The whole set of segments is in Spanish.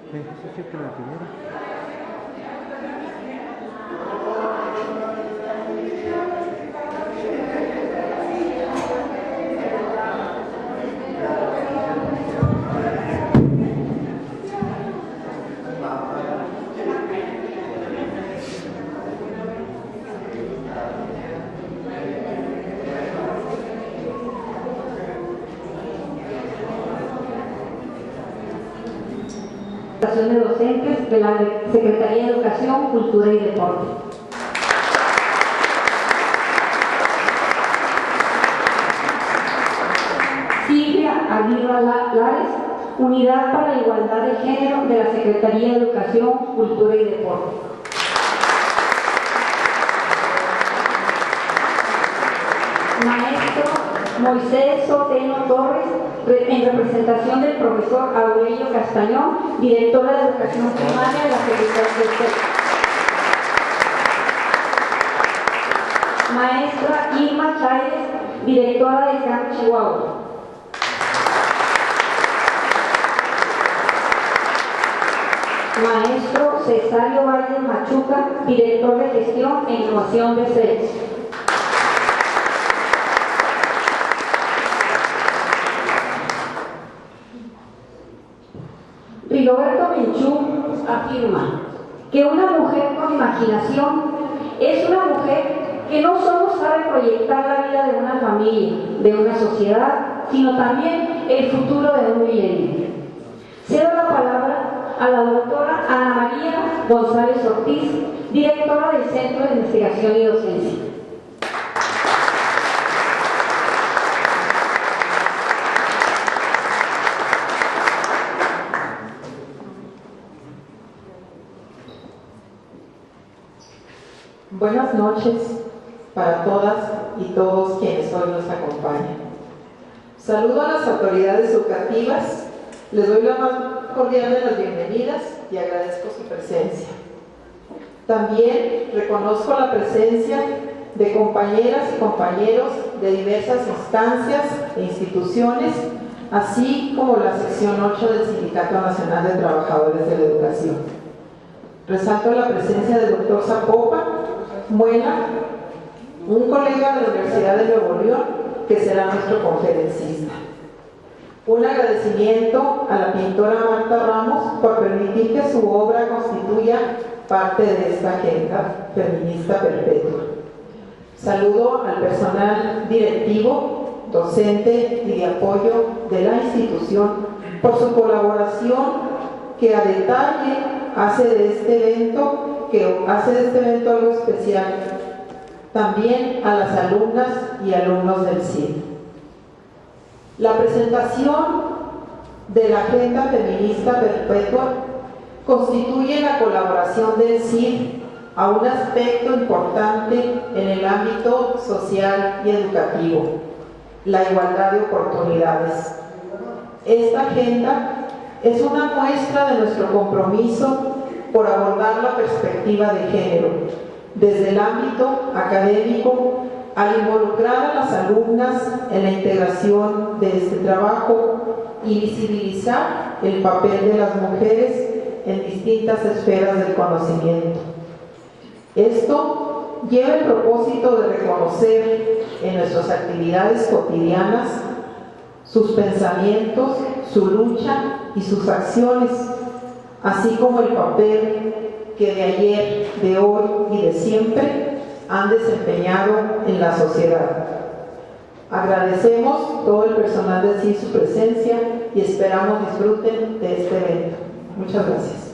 Sí, sí, sí, que la primera. De docentes de la Secretaría de Educación, Cultura y Deporte. Silvia Aguirre Lares, Unidad para la Igualdad de Género de la Secretaría de Educación, Cultura y Deporte. Maestro Moisés Soteno Torres, en representación del profesor Aurelio Castañón, directora de Educación Primaria de la Secretaría de Educación. Maestra Irma Chávez, directora de CAM Chihuahua. Maestro Cesario Valle Machuca, director de Gestión e Innovación de CES. Rigoberto Menchú afirma que una mujer con imaginación es una mujer que no solo sabe proyectar la vida de una familia, de una sociedad, sino también el futuro de un milenio. Cedo la palabra a la doctora Ana María González Ortiz, directora del Centro de Investigación y Docencia. Buenas noches para todas y todos quienes hoy nos acompañan. Saludo a las autoridades educativas, les doy la más cordial de las bienvenidas y agradezco su presencia. También reconozco la presencia de compañeras y compañeros de diversas instancias e instituciones, así como la sección 8 del Sindicato Nacional de Trabajadores de la Educación. Resalto la presencia del doctor Zapopan Muela, un colega de la Universidad de Nuevo León, que será nuestro conferencista. Un agradecimiento a la pintora Marta Ramos por permitir que su obra constituya parte de esta agenda feminista perpetua. Saludo al personal directivo, docente y de apoyo de la institución por su colaboración que a detalle hace de este evento algo especial. También a las alumnas y alumnos del CID. La presentación de la Agenda Feminista Perpetua constituye la colaboración del CID a un aspecto importante en el ámbito social y educativo, la igualdad de oportunidades. Esta agenda es una muestra de nuestro compromiso por abordar la perspectiva de género desde el ámbito académico, al involucrar a las alumnas en la integración de este trabajo y visibilizar el papel de las mujeres en distintas esferas del conocimiento. Esto lleva el propósito de reconocer en nuestras actividades cotidianas sus pensamientos, su lucha y sus acciones, así como el papel que de ayer, de hoy y de siempre han desempeñado en la sociedad. Agradecemos todo el personal de CID su presencia y esperamos disfruten de este evento. Muchas gracias.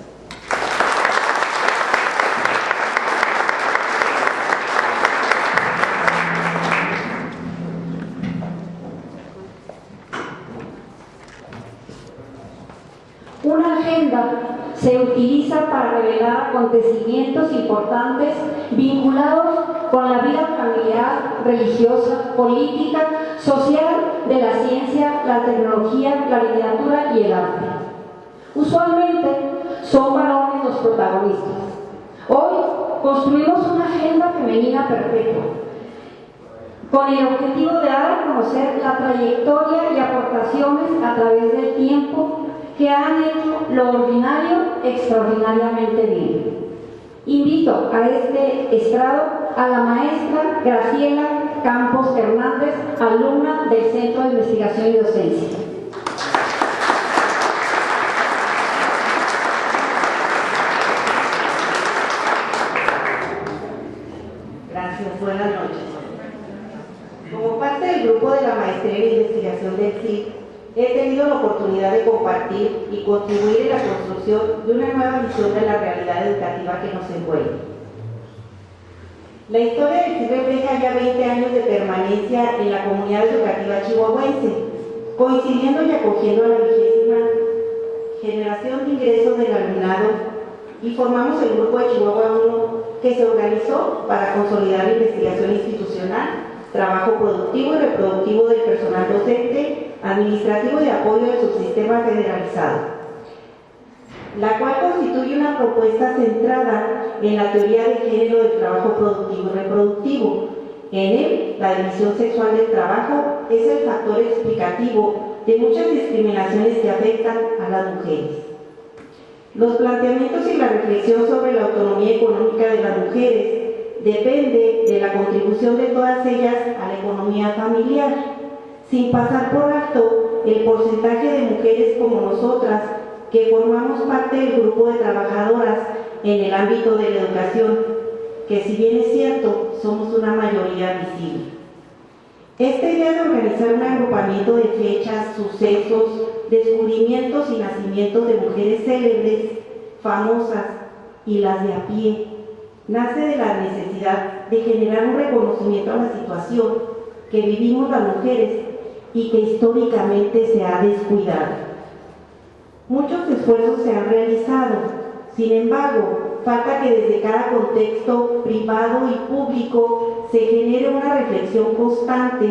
Una agenda se utiliza para revelar acontecimientos importantes vinculados con la vida familiar, religiosa, política, social, de la ciencia, la tecnología, la literatura y el arte. Usualmente son varones los protagonistas. Hoy construimos una agenda femenina perpetua, con el objetivo de dar a conocer la trayectoria y aportaciones a través del tiempo que han hecho lo ordinario extraordinariamente bien. Invito a este estrado a la maestra Graciela Campos Hernández, alumna del Centro de Investigación y Docencia. Gracias, buenas noches. Como parte del grupo de la Maestría en Investigación del CID, he tenido la oportunidad de compartir y contribuir en la construcción de una nueva visión de la realidad educativa que nos envuelve. La historia del CID refleja ya 20 años de permanencia en la comunidad educativa chihuahuense, coincidiendo y acogiendo a la 20ª generación de ingresos del alumnado, y formamos el grupo de Chihuahua 1 que se organizó para consolidar la investigación institucional, trabajo productivo y reproductivo del personal docente, administrativo y de apoyo del subsistema federalizado, la cual constituye una propuesta centrada en la teoría de género del trabajo productivo y reproductivo. En él, la división sexual del trabajo es el factor explicativo de muchas discriminaciones que afectan a las mujeres. Los planteamientos y la reflexión sobre la autonomía económica de las mujeres depende de la contribución de todas ellas a la economía familiar, sin pasar por alto el porcentaje de mujeres como nosotras que formamos parte del grupo de trabajadoras en el ámbito de la educación, que si bien es cierto, somos una mayoría visible. Esta idea de organizar un agrupamiento de fechas, sucesos, descubrimientos y nacimientos de mujeres célebres, famosas y las de a pie, nace de la necesidad de generar un reconocimiento a la situación que vivimos las mujeres y que históricamente se ha descuidado. Muchos esfuerzos se han realizado, sin embargo, falta que desde cada contexto privado y público se genere una reflexión constante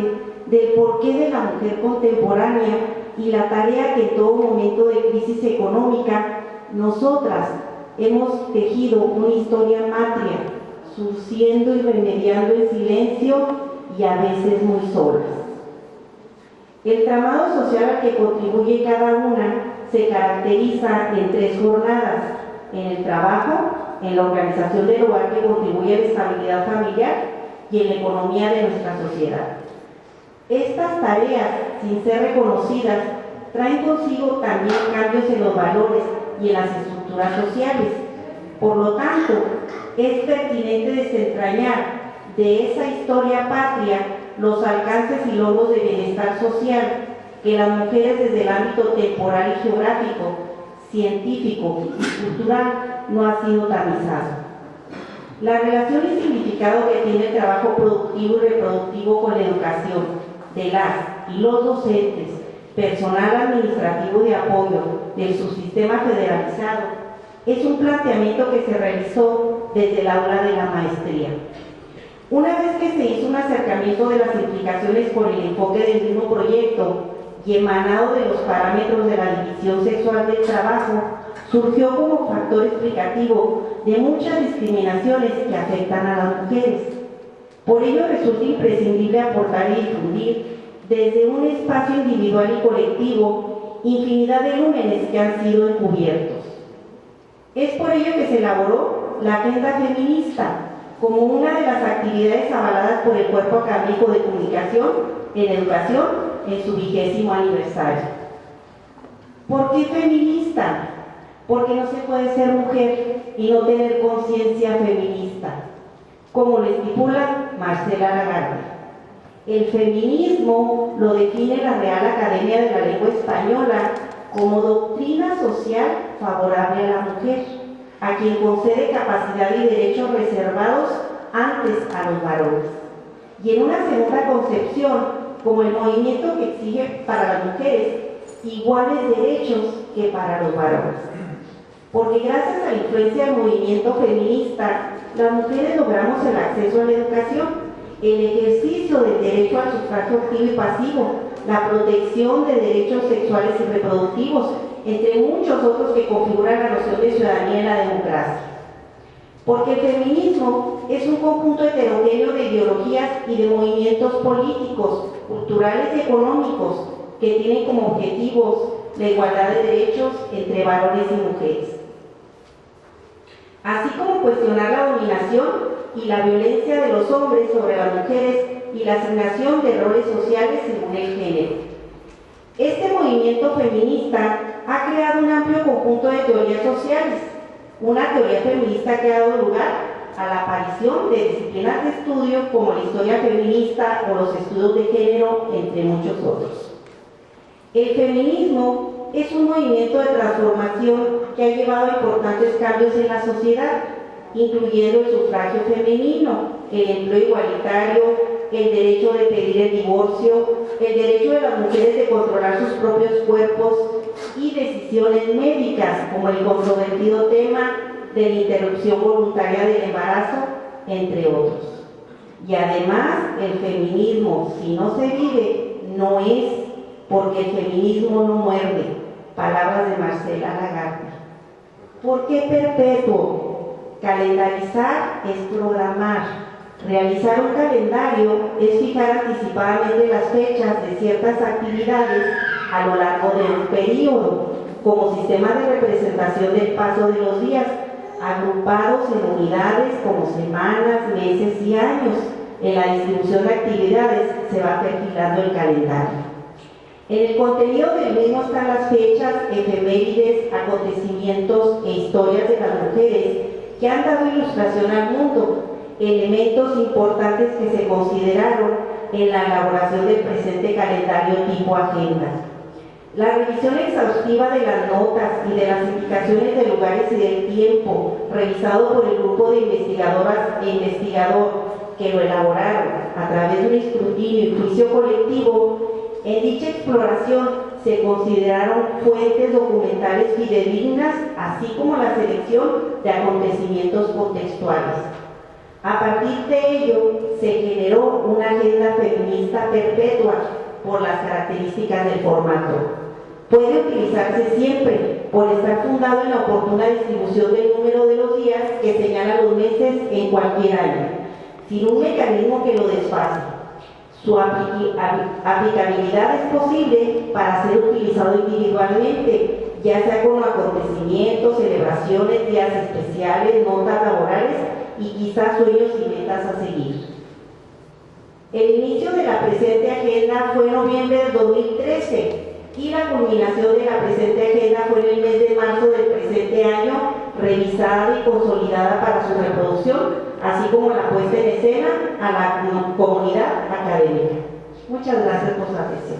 del porqué de la mujer contemporánea y la tarea que en todo momento de crisis económica nosotras hemos tejido una historia matria, surciendo y remediando en silencio y a veces muy solas. El tramado social al que contribuye cada una se caracteriza en 3 jornadas: en el trabajo, en la organización del hogar que contribuye a la estabilidad familiar y en la economía de nuestra sociedad. Estas tareas, sin ser reconocidas, traen consigo también cambios en los valores y en las estructuras sociales. Por lo tanto, es pertinente desentrañar de esa historia patria los alcances y logros de bienestar social que las mujeres desde el ámbito temporal y geográfico, científico y cultural no ha sido tamizado. La relación y significado que tiene el trabajo productivo y reproductivo con la educación de las y los docentes, personal administrativo de apoyo del subsistema federalizado, es un planteamiento que se realizó desde el aula de la maestría. Una vez que se hizo un acercamiento de las implicaciones por el enfoque del mismo proyecto y emanado de los parámetros de la división sexual del trabajo, surgió como factor explicativo de muchas discriminaciones que afectan a las mujeres. Por ello resulta imprescindible aportar y difundir desde un espacio individual y colectivo infinidad de lúmenes que han sido encubiertos. Es por ello que se elaboró la Agenda Feminista como una de las actividades avaladas por el Cuerpo Académico de Comunicación en Educación en su 20º aniversario. ¿Por qué feminista? Porque no se puede ser mujer y no tener conciencia feminista, como lo estipula Marcela Lagarde. El feminismo lo define la Real Academia de la Lengua Española como doctrina social favorable a la mujer, a quien concede capacidad y derechos reservados antes a los varones. Y en una segunda concepción, como el movimiento que exige para las mujeres iguales derechos que para los varones. Porque gracias a la influencia del movimiento feminista, las mujeres logramos el acceso a la educación, el ejercicio del derecho al sufragio activo y pasivo, la protección de derechos sexuales y reproductivos, entre muchos otros que configuran la noción de ciudadanía en la democracia. Porque el feminismo es un conjunto heterogéneo de ideologías y de movimientos políticos, culturales y económicos que tienen como objetivos la igualdad de derechos entre varones y mujeres, así como cuestionar la dominación y la violencia de los hombres sobre las mujeres y la asignación de roles sociales según el género. Este movimiento feminista ha creado un amplio conjunto de teorías sociales, una teoría feminista que ha dado lugar a la aparición de disciplinas de estudio como la historia feminista o los estudios de género, entre muchos otros. El feminismo es un movimiento de transformación que ha llevado a importantes cambios en la sociedad, incluyendo el sufragio femenino, el empleo igualitario, el derecho de pedir el divorcio, el derecho de las mujeres de controlar sus propios cuerpos y decisiones médicas, como el controvertido tema de la interrupción voluntaria del embarazo, entre otros. Y además, el feminismo, si no se vive, no es, porque el feminismo no muerde. Palabras de Marcela Lagarde. ¿Por qué perpetuo? Calendarizar es programar. Realizar un calendario es fijar anticipadamente las fechas de ciertas actividades a lo largo de un periodo, como sistema de representación del paso de los días, agrupados en unidades como semanas, meses y años. En la distribución de actividades se va perfilando el calendario. En el contenido del mismo están las fechas, efemérides, acontecimientos e historias de las mujeres que han dado ilustración al mundo, elementos importantes que se consideraron en la elaboración del presente calendario tipo agenda. La revisión exhaustiva de las notas y de las indicaciones de lugares y del tiempo, revisado por el grupo de investigadoras e investigador que lo elaboraron a través de un escrutinio y juicio colectivo, en dicha exploración se consideraron fuentes documentales fidedignas, así como la selección de acontecimientos contextuales. A partir de ello, se generó una agenda feminista perpetua por las características del formato. Puede utilizarse siempre por estar fundado en la oportuna distribución del número de los días que señala los meses en cualquier año, sin un mecanismo que lo desfase. Su aplicabilidad es posible para ser utilizado individualmente, ya sea con acontecimientos, celebraciones, días especiales, notas laborales y quizás sueños y metas a seguir. El inicio de la presente agenda fue en noviembre del 2013 y la culminación de la presente agenda fue en el mes de marzo del presente año, revisada y consolidada para su reproducción, así como la puesta en escena a la comunidad académica. Muchas gracias por su atención.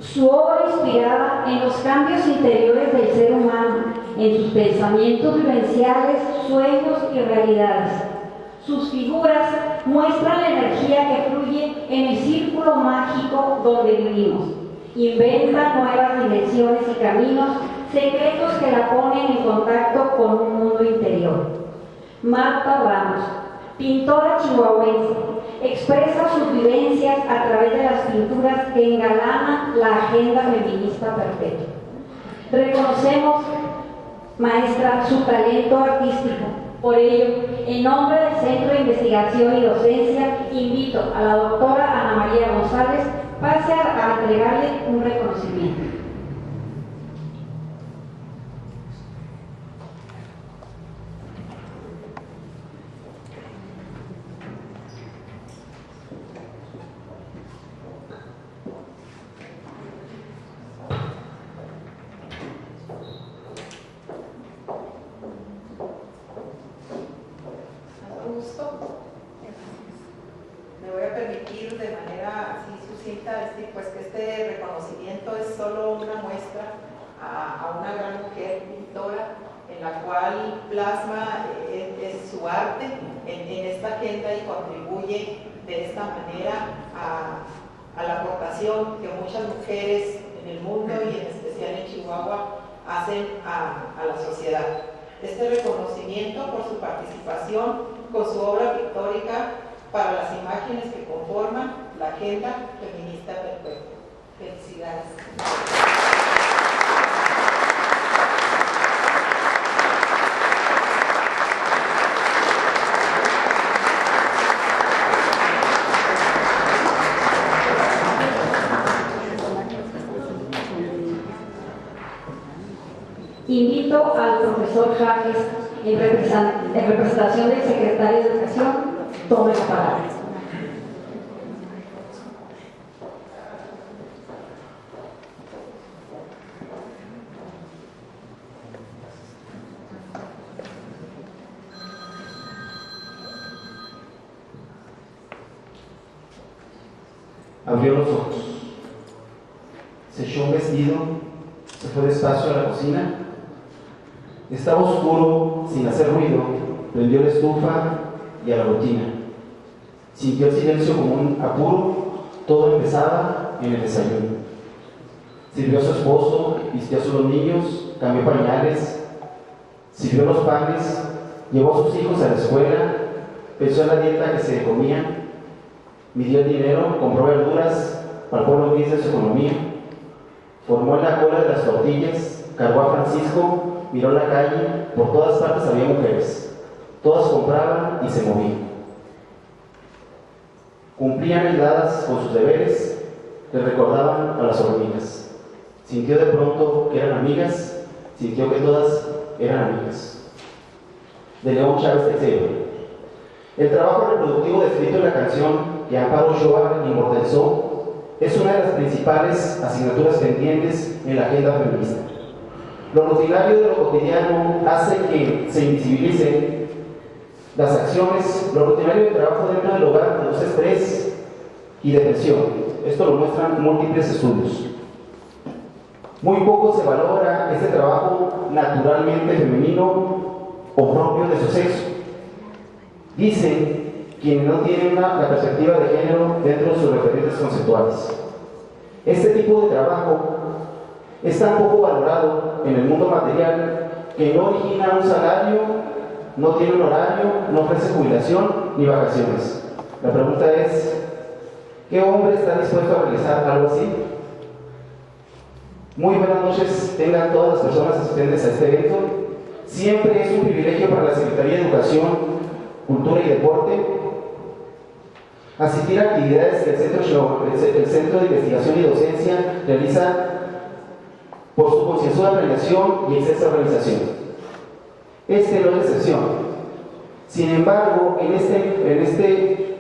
Su obra inspirada en los cambios interiores del ser humano, en sus pensamientos vivenciales, sueños y realidades. Sus figuras muestran la energía que fluye en el círculo mágico donde vivimos. Inventan nuevas dimensiones y caminos secretos que la ponen en contacto con un mundo interior. Marta Ramos, pintora chihuahuense, expresa sus vivencias a través de las pinturas que engalanan la agenda feminista perpetua. Reconocemos, maestra, su talento artístico. Por ello, en nombre del Centro de Investigación y Docencia, invito a la doctora Ana María González pase a entregarle un reconocimiento. Me voy a permitir de manera así sucinta pues que este reconocimiento es solo una muestra a una gran mujer pintora en la cual plasma es su arte en esta agenda y contribuye de esta manera a la aportación que muchas mujeres en el mundo y en especial en Chihuahua hacen a la sociedad. Este reconocimiento por su participación con su obra pictórica para las imágenes que conforman la agenda feminista perpetua. Felicidades. Invito al profesor Jaques, en representación del secretario de Educación, tome la palabra. Abrió los ojos, se echó un vestido, se fue despacio a la cocina. Estaba oscuro, sin hacer ruido, prendió la estufa y a la rutina. Sintió el silencio como un apuro, todo empezaba en el desayuno. Sirvió a su esposo, vistió a sus niños, cambió pañales, sirvió los panes, llevó a sus hijos a la escuela, pensó en la dieta que se comía, midió el dinero, compró verduras, palpó los bienes de su economía, formó en la cola de las tortillas, cargó a Francisco, miró la calle, por todas partes había mujeres, todas compraban y se movían. Cumplían aisladas con sus deberes, le recordaban a las hormigas. Sintió de pronto que eran amigas, sintió que todas eran amigas. De León Chávez Teixeira. El trabajo reproductivo descrito en la canción que Amparo Ochoa inmortalizó es una de las principales asignaturas pendientes en la agenda feminista. Lo rutinario de lo cotidiano hace que se invisibilicen las acciones. Lo rutinario del trabajo dentro del hogar produce estrés y depresión. Esto lo muestran múltiples estudios. Muy poco se valora este trabajo naturalmente femenino o propio de su sexo. Dicen quienes no tienen la perspectiva de género dentro de sus referentes conceptuales. Este tipo de trabajo es tan poco valorado en el mundo material que no origina un salario, no tiene un horario, no ofrece jubilación ni vacaciones. La pregunta es, ¿qué hombre está dispuesto a realizar algo así? Muy buenas noches, tengan todas las personas asistentes a este evento. Siempre es un privilegio para la Secretaría de Educación, Cultura y Deporte asistir a actividades que el Centro de Investigación y Docencia realiza por su concienzuda planeación y extensa organización. Este no es la excepción. Sin embargo, en este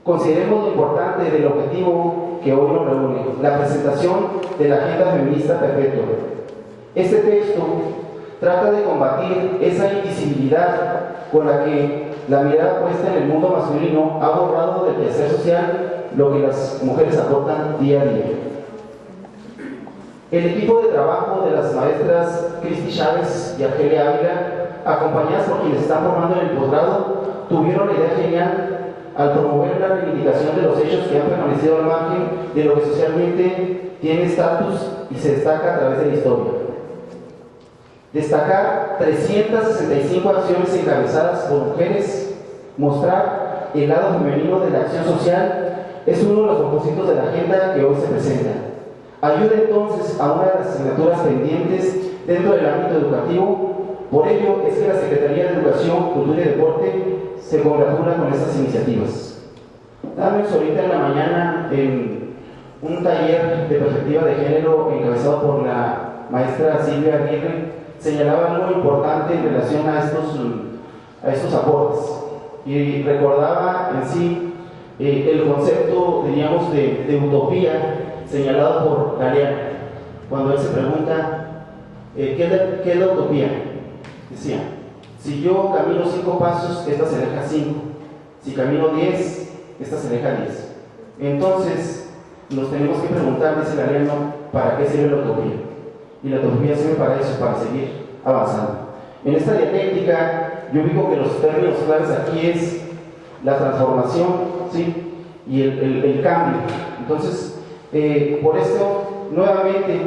consideremos lo importante del objetivo que hoy nos reúne, la presentación de la Agenda Feminista Perpetua. Este texto trata de combatir esa invisibilidad con la que la mirada puesta en el mundo masculino ha borrado del quehacer social lo que las mujeres aportan día a día. El equipo de trabajo de las maestras Cristi Chávez y Argelia Ávila, acompañadas por quienes están formando en el posgrado, tuvieron la idea genial al promover la reivindicación de los hechos que han permanecido al margen de lo que socialmente tiene estatus y se destaca a través de la historia. Destacar 365 acciones encabezadas por mujeres, mostrar el lado femenino de la acción social, es uno de los propósitos de la agenda que hoy se presenta. Ayuda entonces a una de las asignaturas pendientes dentro del ámbito educativo. Por ello es que la Secretaría de Educación, Cultura y Deporte se congratula con estas iniciativas. Dábamos ahorita en la mañana en un taller de perspectiva de género encabezado por la maestra Silvia Aguirre, señalaba algo importante en relación a estos aportes y recordaba en sí el concepto, diríamos, de utopía señalado por Galeano, cuando él se pregunta ¿qué es la utopía? Decía, si yo camino 5 pasos, esta se aleja 5, si camino 10, esta se aleja 10. Entonces nos tenemos que preguntar, dice Galeano, ¿para qué sirve la utopía? Y la utopía sirve para eso, para seguir avanzando. En esta dialéctica yo digo que los términos claves aquí es la transformación, ¿sí? Y el cambio. Entonces, por esto, nuevamente,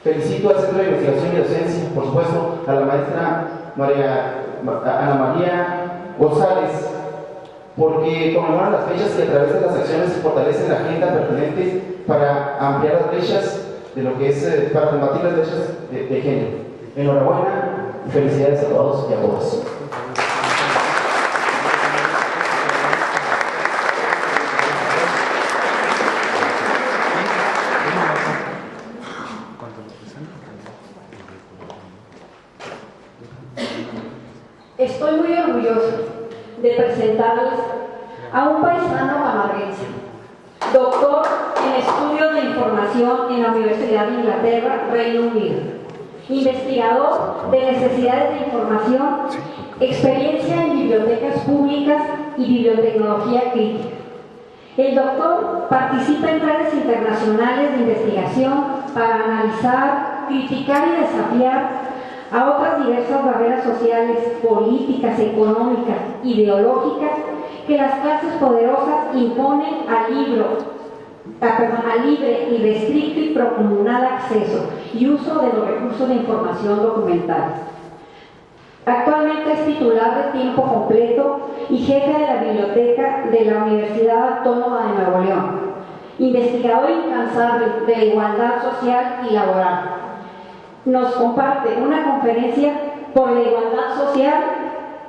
felicito al Centro de Investigación y Docencia, por supuesto, a la maestra Ana María González, porque conmemoran las fechas que a través de las acciones se fortalecen la agenda pertinente para ampliar las brechas de lo que es, para combatir las brechas de género. Enhorabuena y felicidades a todos y a todas. orgullosa de presentarles a un paisano camarguense, doctor en estudios de información en la Universidad de Inglaterra, Reino Unido, investigador de necesidades de información, experiencia en bibliotecas públicas y bibliotecnología crítica. El doctor participa en redes internacionales de investigación para analizar, criticar y desafiar a otras diversas barreras sociales, políticas, económicas, ideológicas que las clases poderosas imponen al libre y restricto y procomunal acceso y uso de los recursos de información documental. Actualmente es titular de tiempo completo y jefe de la biblioteca de la Universidad Autónoma de Nuevo León, investigador incansable de la igualdad social y laboral. Nos comparte una conferencia por la igualdad social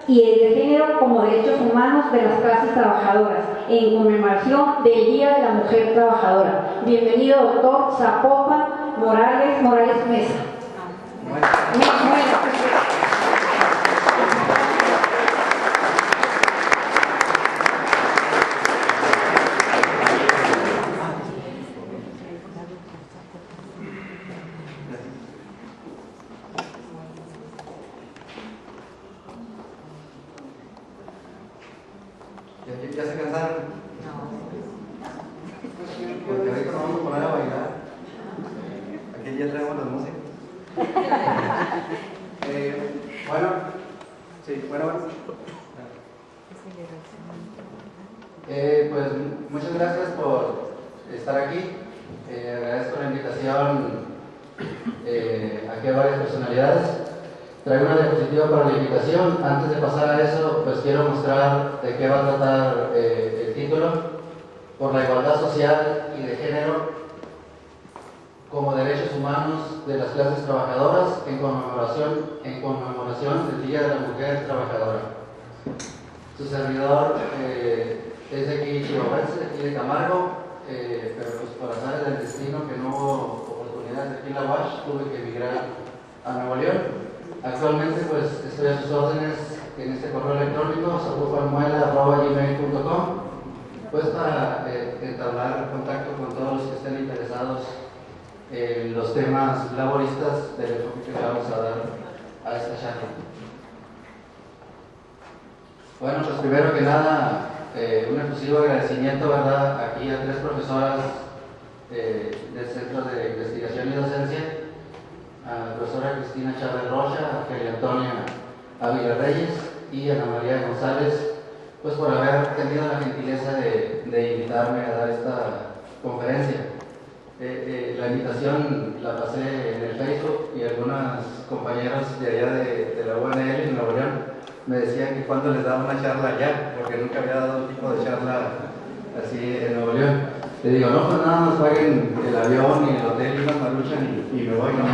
y el de género como derechos humanos de las clases trabajadoras en conmemoración del Día de la Mujer Trabajadora. Bienvenido, doctor Zapopan Morales Mesa. ¿Ya se cansaron? Porque ahorita nos vamos a poner a bailar. Aquí ya traemos la música. Bueno. Pues muchas gracias por estar aquí. Agradezco la invitación aquí a varias personalidades. Traigo una diapositiva para la invitación. Antes de pasar a eso, pues quiero mostrar de qué va a tratar el título: por la igualdad social y de género como derechos humanos de las clases trabajadoras en conmemoración del Día de la Mujer Trabajadora. Su servidor es de aquí chihuahuense, de aquí de Camargo, pero pues por azares del destino que no hubo oportunidades aquí en la UASH, tuve que emigrar a Nuevo León. Actualmente pues estoy a sus órdenes en este correo electrónico zapopanmuela@gmail.com, pues para entablar contacto con todos los que estén interesados en los temas laboristas del enfoque que le vamos a dar a esta charla. Bueno, pues primero que nada, un efusivo agradecimiento, ¿verdad?, aquí a 3 profesoras del Centro de Investigación y Docencia, a la profesora Cristina Chávez Rocha, a Angelia Antonia Ávila Reyes y a Ana María González, pues por haber tenido la gentileza de invitarme a dar esta conferencia. La invitación la pasé en el Facebook y algunas compañeras de allá de la UNL en Nuevo León me decían que cuando les daba una charla allá, porque nunca había dado un tipo de charla así en Nuevo León. Le digo, no, pues nada más paguen el avión y el hotel y una maruchan y me voy, ¿no?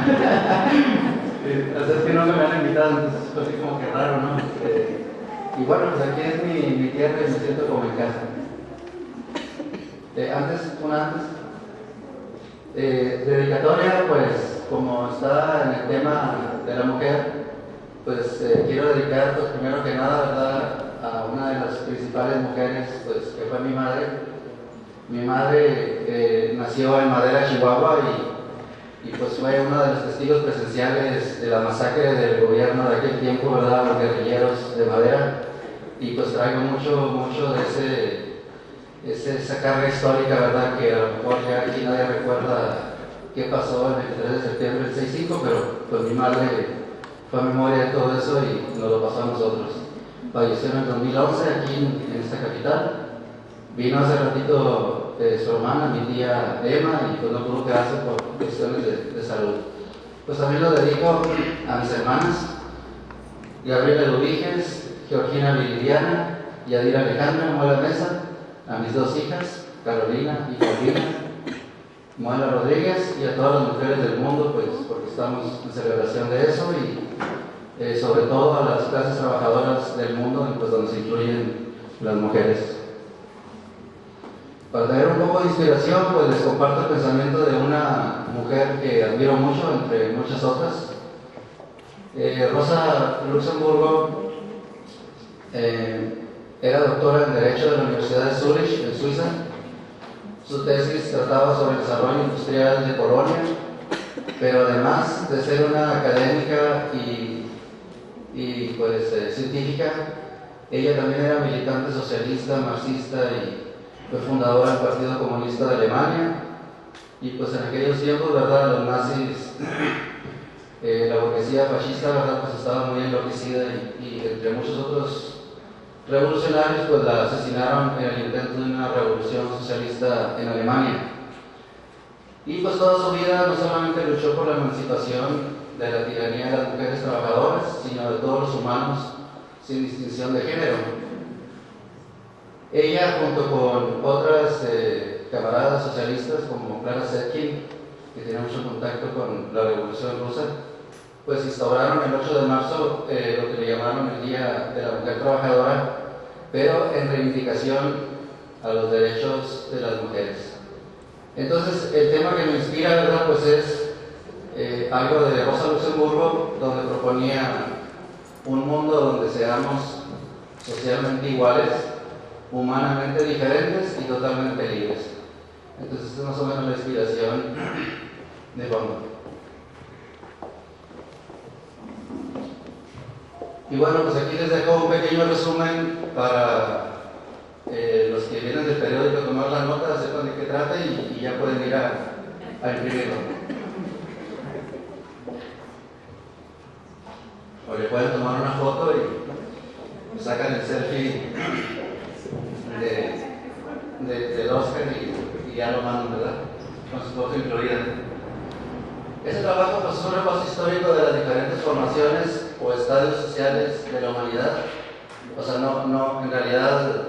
Es que no me han invitado, entonces fue así como que raro, ¿no? Y bueno, pues aquí es mi tierra y me siento como en casa. Dedicatoria, pues como está en el tema de la mujer, pues quiero dedicar, pues primero que nada, ¿verdad?, a una de las principales mujeres, pues que fue mi madre. Mi madre nació en Madera, Chihuahua, y pues fue uno de los testigos presenciales de la masacre del gobierno de aquel tiempo, ¿verdad?, los guerrilleros de Madera, y pues traigo mucho de esa carga histórica, ¿verdad?, que a lo mejor ya aquí nadie recuerda qué pasó el 23 de septiembre del 6-5, pero pues mi madre fue a memoria de todo eso y nos lo pasó a nosotros. Falleció en el 2011 aquí en esta capital. Vino hace ratito su hermana, mi tía Emma, y pues no pudo quedarse por cuestiones de salud. Pues también lo dedico a mis hermanas, Gabriela Lubiges, Georgina Viridiana, Yadira Alejandra Muela Mesa, a mis 2 hijas, Carolina y Paulina Muela Rodríguez, y a todas las mujeres del mundo, pues porque estamos en celebración de eso, y sobre todo a las clases trabajadoras del mundo, pues donde se incluyen las mujeres. Para tener un poco de inspiración, pues les comparto el pensamiento de una mujer que admiro mucho, entre muchas otras. Rosa Luxemburgo Era doctora en Derecho de la Universidad de Zurich, en Suiza. Su tesis trataba sobre el desarrollo industrial de Polonia, pero además de ser una académica y científica, ella también era militante socialista, marxista y fue fundadora del Partido Comunista de Alemania. Y pues en aquellos tiempos, ¿verdad?, los nazis, la burguesía fascista, ¿verdad?, pues estaba muy enloquecida y entre muchos otros revolucionarios pues la asesinaron en el intento de una revolución socialista en Alemania. Y pues toda su vida no solamente luchó por la emancipación de la tiranía de las mujeres trabajadoras, sino de todos los humanos sin distinción de género. Ella, junto con otras camaradas socialistas como Clara Zetkin, que tenía mucho contacto con la Revolución Rusa, pues instauraron el 8 de marzo lo que le llamaron el Día de la Mujer Trabajadora, pero en reivindicación a los derechos de las mujeres. Entonces, el tema que me inspira, ¿verdad?, pues es algo de Rosa Luxemburgo, donde proponía un mundo donde seamos socialmente iguales, humanamente diferentes y totalmente libres. Entonces, esta es más o menos la inspiración de fondo. Y bueno, pues aquí les dejo un pequeño resumen para los que vienen del periódico a tomar la nota, sepan de qué trata y ya pueden ir a imprimirlo. O le pueden tomar una foto y sacan el selfie del Oscar y ya lo mandan, ¿verdad?, con su foto incluida. Este trabajo pues, es un repaso histórico de las diferentes formaciones o estadios sociales de la humanidad. O sea, no, en realidad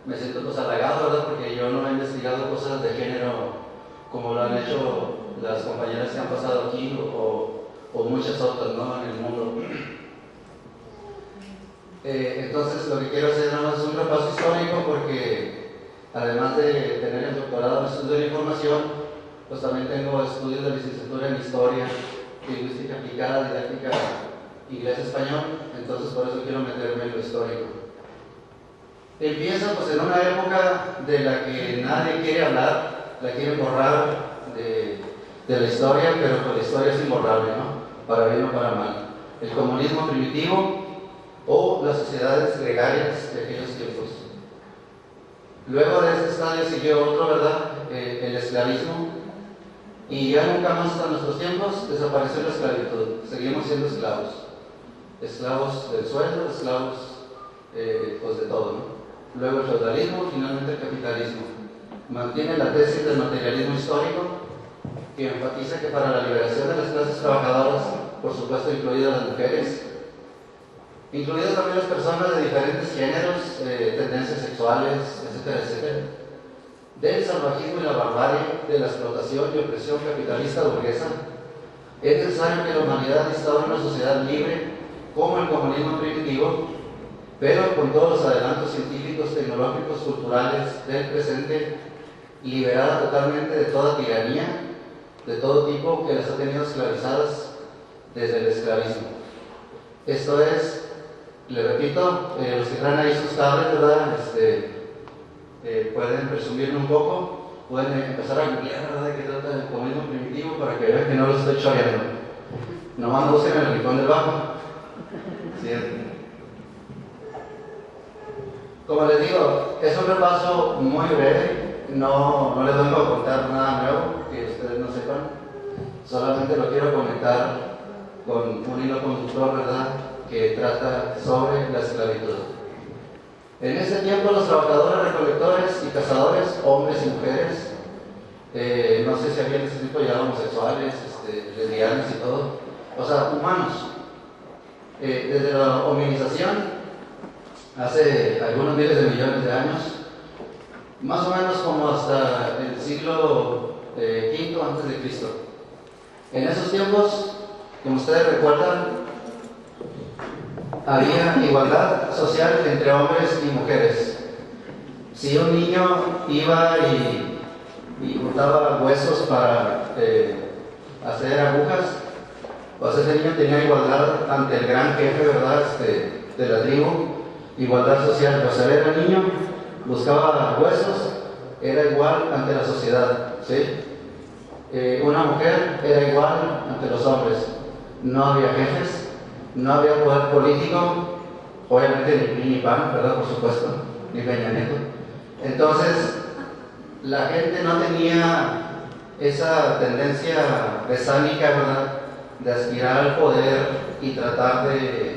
me siento pues halagado, ¿verdad?, porque yo no he investigado cosas de género como lo han hecho las compañeras que han pasado aquí o muchas otras, ¿no?, en el mundo. Entonces lo que quiero hacer nada más es un repaso histórico porque además de tener el doctorado en estudio de la información, pues también tengo estudios de licenciatura en Historia, Lingüística Aplicada, Didáctica Inglés-Español, entonces por eso quiero meterme en lo histórico. Empieza pues en una época de la que nadie quiere hablar, la quieren borrar de la historia, pero pues la historia es imborrable, ¿no?, para bien o para mal. El comunismo primitivo o las sociedades gregarias de aquellos tiempos. Luego de este estadio siguió otro, ¿verdad?, el esclavismo, y ya nunca más hasta nuestros tiempos desapareció la esclavitud. Seguimos siendo esclavos, esclavos del sueldo, esclavos pues de todo, ¿no? Luego el feudalismo, finalmente el capitalismo. Mantiene la tesis del materialismo histórico, que enfatiza que para la liberación de las clases trabajadoras, por supuesto incluidas las mujeres, incluidas también las personas de diferentes géneros, tendencias sexuales, etcétera, etcétera, del salvajismo y la barbarie, de la explotación y opresión capitalista burguesa, es necesario que la humanidad instaure una sociedad libre, como el comunismo primitivo, pero con todos los adelantos científicos, tecnológicos, culturales del presente, liberada totalmente de toda tiranía, de todo tipo que las ha tenido esclavizadas desde el esclavismo. Esto es, le repito, los que traen ahí sus tablets, ¿verdad?, pueden presumirme un poco, pueden empezar a googlear, ¿verdad?, de qué trata el comunismo primitivo para que vean que no lo estoy choreando. Nomás busquen en el rincón del bajo. ¿Sí? Como les digo, es un repaso muy breve, no les vengo a contar nada nuevo que ustedes no sepan, solamente lo quiero comentar con un hilo conductor, ¿verdad?, que trata sobre la esclavitud. En ese tiempo los trabajadores, recolectores y cazadores, hombres y mujeres, no sé si había en ese tiempo ya homosexuales, lesbianas y todo, o sea, humanos, desde la hominización, hace algunos miles de millones de años, más o menos como hasta el siglo V antes de Cristo. En esos tiempos, como ustedes recuerdan, había igualdad social entre hombres y mujeres. Si un niño iba y juntaba huesos para hacer agujas, pues ese niño tenía igualdad ante el gran jefe, ¿verdad?, de la tribu, igualdad social. O sea, era niño, buscaba huesos, era igual ante la sociedad, ¿sí? Una mujer era igual ante los hombres. No había jefes, no había poder político, obviamente ni PAN, ¿verdad? Por supuesto, ni Peña Nieto. Entonces, la gente no tenía esa tendencia besánica, ¿verdad?, de aspirar al poder y tratar de,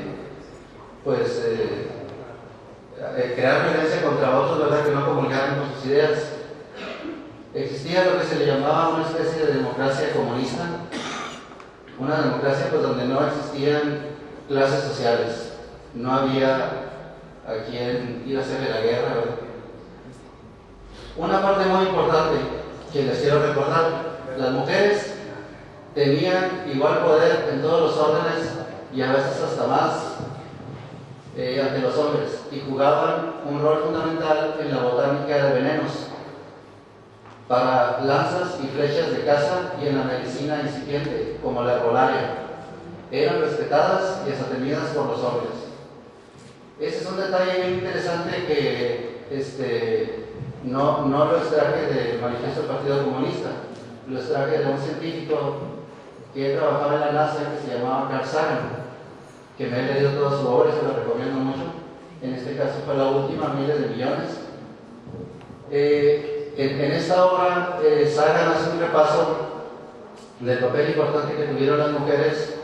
pues, crear violencia contra otros, ¿verdad?, que no comulgaran con sus ideas. Existía lo que se le llamaba una especie de democracia comunista, una democracia pues donde no existían clases sociales, no había a quien ir a hacerle la guerra, ¿verdad? Una parte muy importante que les quiero recordar: las mujeres tenían igual poder en todos los órdenes y a veces hasta más ante los hombres, y jugaban un rol fundamental en la botánica de venenos, para lanzas y flechas de caza y en la medicina incipiente, como la herbolaria. Eran respetadas y hasta temidas por los hombres. Ese es un detalle muy interesante que no lo extraje del manifiesto del Partido Comunista, lo extraje de un científico que trabajaba en la NASA, que se llamaba Carl Sagan, que me he leído toda su obra y se lo recomiendo mucho. En este caso fue la última, Miles de Millones. En esta obra, Sagan hace un repaso del papel importante que tuvieron las mujeres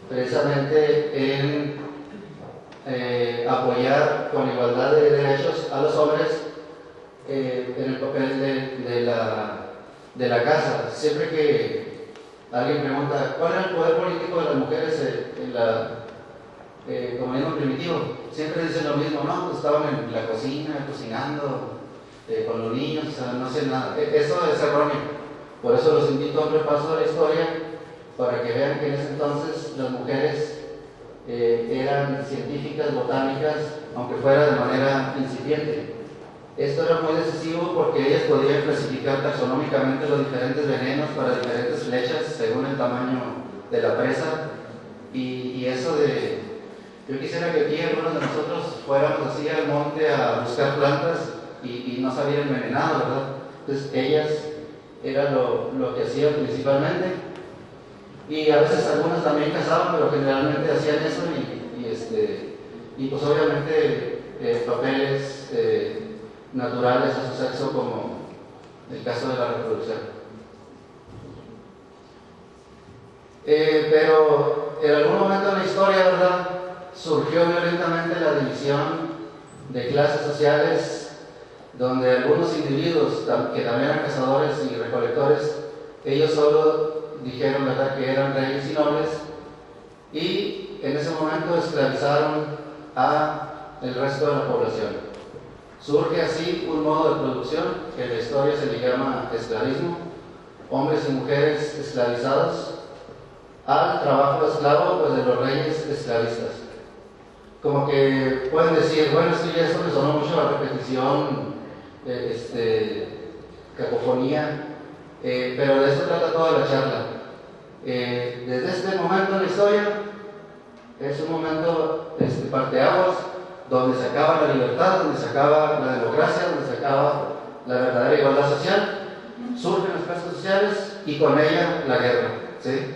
precisamente en apoyar con igualdad de derechos a los hombres en el papel de la casa. Siempre que alguien pregunta cuál era el poder político de las mujeres en el comunismo primitivo, siempre dicen lo mismo, ¿no? Pues estaban en la cocina, cocinando, con los niños, o sea, no hacían nada. Eso es erróneo. Por eso los invito a un repaso de la historia, para que vean que en ese entonces las mujeres eran científicas, botánicas, aunque fuera de manera incipiente. Esto era muy decisivo porque ellas podían clasificar taxonómicamente los diferentes venenos para diferentes flechas según el tamaño de la presa. Y eso de... Yo quisiera que aquí algunos de nosotros fuéramos así al monte a buscar plantas y no salir envenenado, ¿verdad? Entonces ellas era lo que hacían principalmente, y a veces algunas también cazaban, pero generalmente hacían eso y pues obviamente papeles naturales a su sexo, como el caso de la reproducción. Pero en algún momento en la historia, ¿verdad?, surgió violentamente la división de clases sociales, donde algunos individuos que también eran cazadores y recolectores, ellos solo dijeron, ¿verdad?, que eran reyes y nobles, y en ese momento esclavizaron a el resto de la población. Surge así un modo de producción que en la historia se le llama esclavismo: hombres y mujeres esclavizados al trabajo esclavo, pues, de los reyes esclavistas. Como que pueden decir, bueno, es que ya esto me sonó mucho a repetición, cacofonía, pero de eso trata toda la charla. Desde este momento en la historia es un momento parteaguas, donde se acaba la libertad, donde se acaba la democracia, donde se acaba la verdadera igualdad social, surgen las clases sociales y con ella la guerra, ¿sí?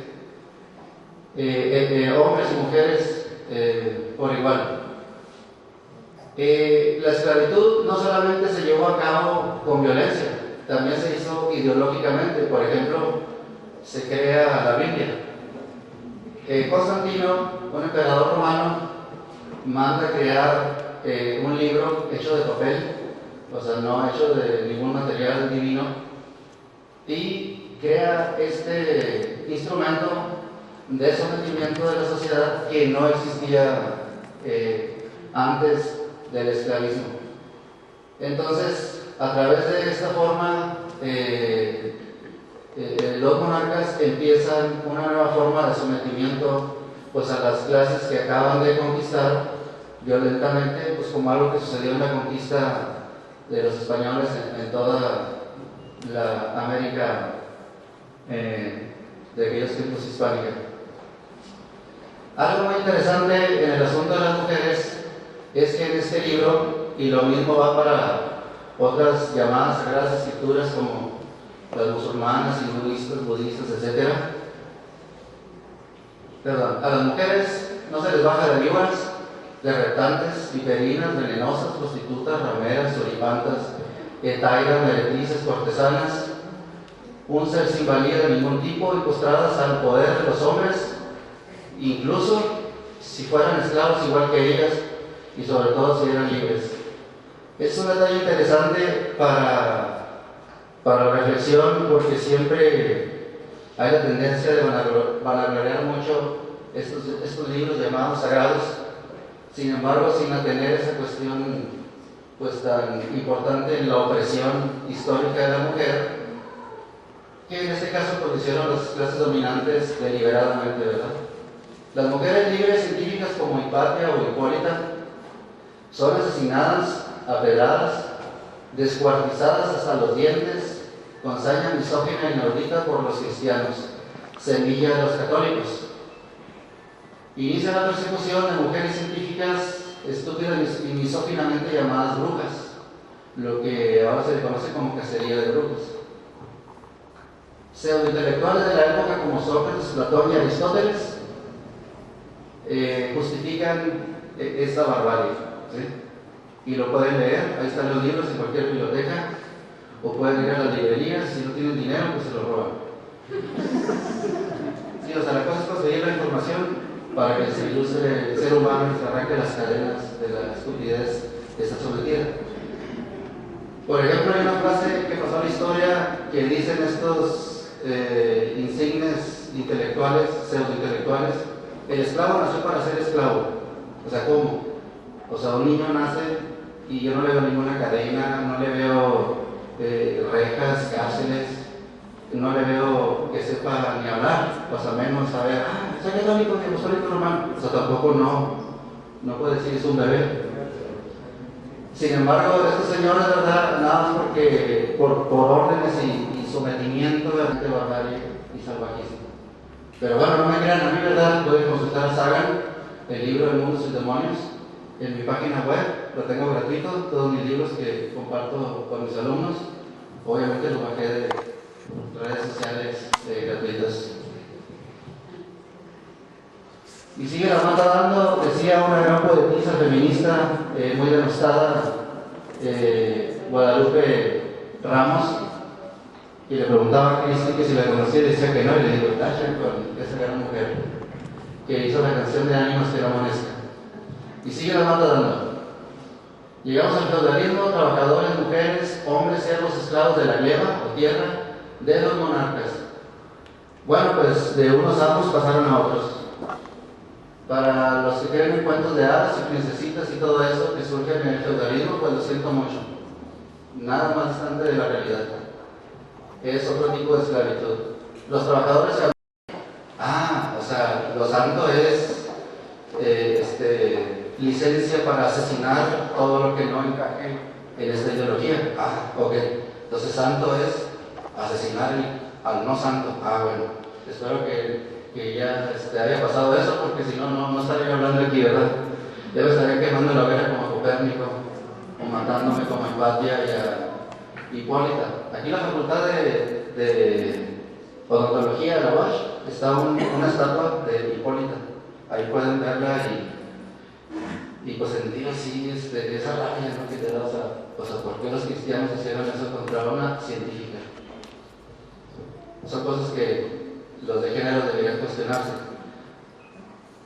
Hombres y mujeres por igual. La esclavitud no solamente se llevó a cabo con violencia, también se hizo ideológicamente. Por ejemplo, se crea la Biblia. Constantino, un emperador romano, manda crear un libro hecho de papel, o sea, no hecho de ningún material divino, y crea este instrumento de sometimiento de la sociedad que no existía antes del esclavismo. Entonces, a través de esta forma, los monarcas empiezan una nueva forma de sometimiento, pues, a las clases que acaban de conquistar violentamente, pues como algo que sucedió en la conquista de los españoles en toda la América de aquellos tiempos hispánica. Algo muy interesante en el asunto de las mujeres es que en este libro, y lo mismo va para otras llamadas sagradas escrituras como las musulmanas, hinduistas, budistas, etc. Perdón, a las mujeres no se les baja de víboras, de reptantes, viperinas, venenosas, prostitutas, rameras, soripantas, etairas, meretrices, cortesanas, un ser sin valía de ningún tipo y postradas al poder de los hombres, incluso si fueran esclavos igual que ellas y sobre todo si eran libres. Es un detalle interesante para reflexión, porque siempre hay la tendencia de vanagloriar mucho estos libros llamados sagrados, sin embargo sin atender esa cuestión pues tan importante en la opresión histórica de la mujer, que en este caso pues hicieron las clases dominantes deliberadamente, ¿verdad? Las mujeres libres científicas como Hipatia o Hipólita son asesinadas, apedradas, descuartizadas hasta los dientes, con saña misógina inaudita por los cristianos, semilla de los católicos. Inicia la persecución de mujeres científicas estúpidas y misóginamente llamadas brujas, lo que ahora se le conoce como cacería de brujas. Pseudointelectuales de la época como Sócrates, Platón y Aristóteles justifican esta barbarie, ¿sí? Y lo pueden leer, ahí están los libros en cualquier biblioteca, o pueden ir a las librerías, si no tienen dinero pues se lo roban. Sí, o sea, la cosa es conseguir la información para que se ilustre el ser humano y se arranque las cadenas de la estupidez que está sometida. Por ejemplo, hay una frase que pasó a la historia que dicen estos insignes intelectuales, pseudointelectuales: el esclavo nació para ser esclavo. O sea, ¿cómo? O sea, un niño nace y yo no le veo ninguna cadena, no le veo rejas, cárceles, no le veo que sepa ni hablar, o sea, menos saber, soy católico, apostólico romano. O sea, tampoco no puede decir es un bebé. Sin embargo, estos señores, ¿verdad? Nada más porque por órdenes y sometimiento de barbarie y salvajismo. Pero bueno, no me crean a mí, ¿verdad? Pueden consultar a Sagan, el libro del mundo y sus demonios, en mi página web, lo tengo gratuito, todos mis libros que comparto con mis alumnos, obviamente los bajé de redes sociales gratuitas. Y sigue la mata dando, decía una gran poetisa feminista, muy denostada, Guadalupe Ramos, y le preguntaba a Cristi que si la conocía y decía que no, y le digo, Tasha, con esa gran mujer que hizo la canción de Ánimas que no amanezca. Y sigue la mata dando. Llegamos al feudalismo, trabajadores, mujeres, hombres, siervos, esclavos de la gleba o tierra de los monarcas. Bueno, pues de unos amos pasaron a otros. Para los que creen en cuentos de hadas y princesitas y todo eso que surgen en el feudalismo, pues lo siento mucho. Nada más distante de la realidad. Es otro tipo de esclavitud. Los trabajadores se... o sea, lo santo es licencia para asesinar todo lo que no encaje en esta ideología. Ok. Entonces santo es asesinar al no santo. Bueno. Espero que ya haya pasado eso, porque si no, no estaría hablando aquí, ¿verdad? Ya me estaría quemando la hoguera como Copérnico, o matándome como Hipatia y a Hipólita. Aquí en la facultad de odontología de la UASH está una estatua de Hipólita. Ahí pueden verla y pues sentir así esa rabia, ¿no?, que te da, o sea, ¿por qué los cristianos hicieron eso contra una científica? Son cosas que los de género deberían cuestionarse.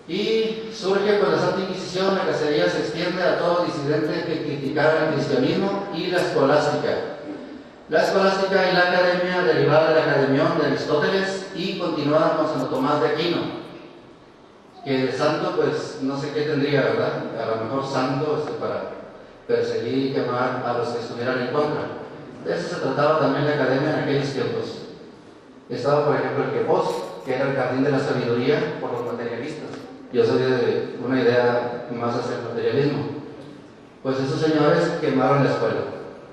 Y surge pues la Santa Inquisición, la cacería se extiende a todo disidente que criticara el cristianismo y la escolástica. La escolástica y la academia, derivada del academión de Aristóteles y continuada con Santo Tomás de Aquino, que de santo pues no sé qué tendría, ¿verdad? A lo mejor santo para perseguir y quemar a los que estuvieran en contra. De eso se trataba también la academia en aquellos tiempos. Estaba, por ejemplo, el Quepos, que era el jardín de la sabiduría por los materialistas. Yo soy de una idea más hacia el materialismo. Pues esos señores quemaron la escuela,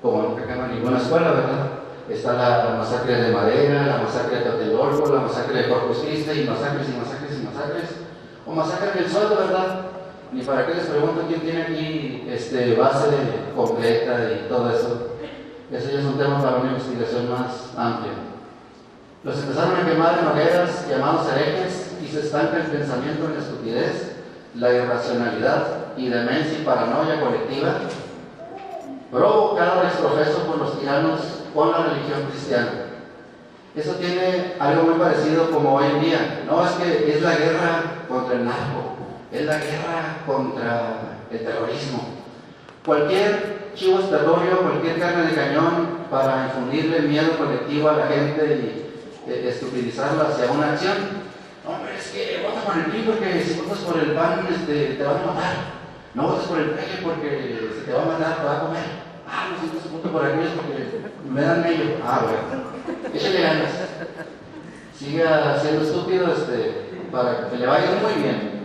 como nunca queman ninguna escuela, ¿verdad? Está la masacre de Madera, la masacre de Tlatelolco, la masacre de Corpus Christi, y masacres y masacres y masacres, o masacre del sueldo, ¿verdad? ni para qué les pregunto quién tiene aquí base completa y todo eso. Eso ya es un tema para una investigación más amplia. Los empezaron a quemar en hogueras llamados herejes y se estanca el pensamiento en la estupidez, la irracionalidad y demencia y paranoia colectiva provocada exprofeso por los tiranos con la religión cristiana. Eso tiene algo muy parecido como hoy en día. No, es que es la guerra contra el narco, es la guerra contra el terrorismo. Cualquier chivo expiatorio, cualquier carne de cañón para infundirle miedo colectivo a la gente y estupidizarla hacia una acción. Hombre, es que vota por el PRI porque si votas por el PAN te van a matar. No votes por el PRI porque si te va a matar te va a comer. No siento ese punto por aquellos porque me dan medio. Bueno, échale ganas. Siga siendo estúpido para que le vaya muy bien.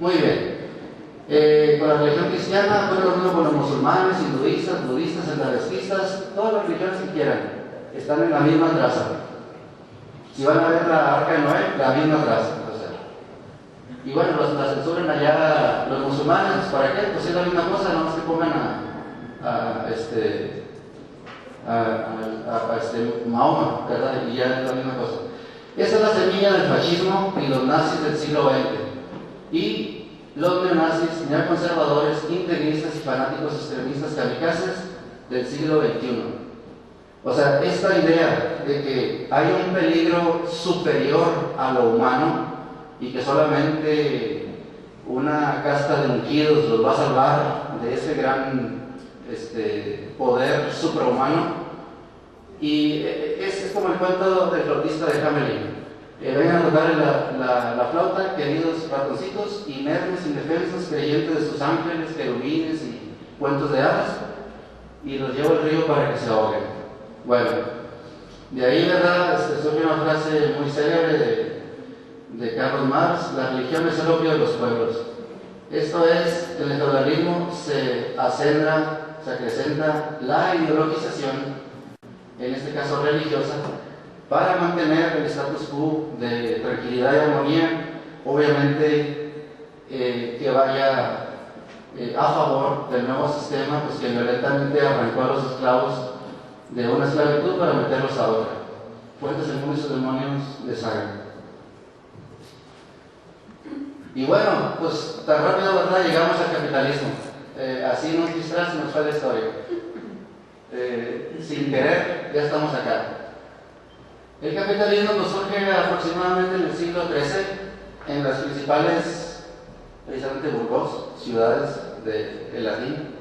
Muy bien. Con la religión cristiana fue lo mismo con los musulmanes, hinduistas, budistas, sendavestistas, todas las religiones que quieran. Están en la misma traza. Si van a ver la arca de Noé, la misma traza. Y bueno, la censuran allá los musulmanes, ¿para qué? Pues es la misma cosa, nomás que pongan a Mahoma, ¿verdad? Y ya es la misma cosa. Esa es la semilla del fascismo y los nazis del siglo XX. Y los neonazis, neoconservadores, integristas y fanáticos extremistas kamikazes del siglo XXI. O sea, esta idea de que hay un peligro superior a lo humano y que solamente una casta de ungidos los va a salvar de ese gran poder suprahumano. Y es como el cuento del flautista de Hamelin. Vengan a tocar la flauta, queridos ratoncitos, inermes, indefensos, creyentes de sus ángeles, querubines y cuentos de hadas, y los llevo al río para que se ahoguen. Bueno, de ahí, ¿verdad? Surge una frase muy célebre de Carlos Marx: la religión es el opio de los pueblos. Esto es, en el feudalismo se acrecenta la ideologización, en este caso religiosa, para mantener el status quo de tranquilidad y armonía, obviamente que vaya a favor del nuevo sistema, pues que violentamente arrancó a los esclavos de una esclavitud para meterlos a otra. Fuentes del mundo y sus demonios de sangre. Y bueno, pues tan rápido, ¿verdad? Llegamos al capitalismo. Así nos distrae, nos fue la historia. Sin querer, ya estamos acá. El capitalismo nos surge aproximadamente en el siglo XIII en las principales, precisamente Burgos, ciudades del latín.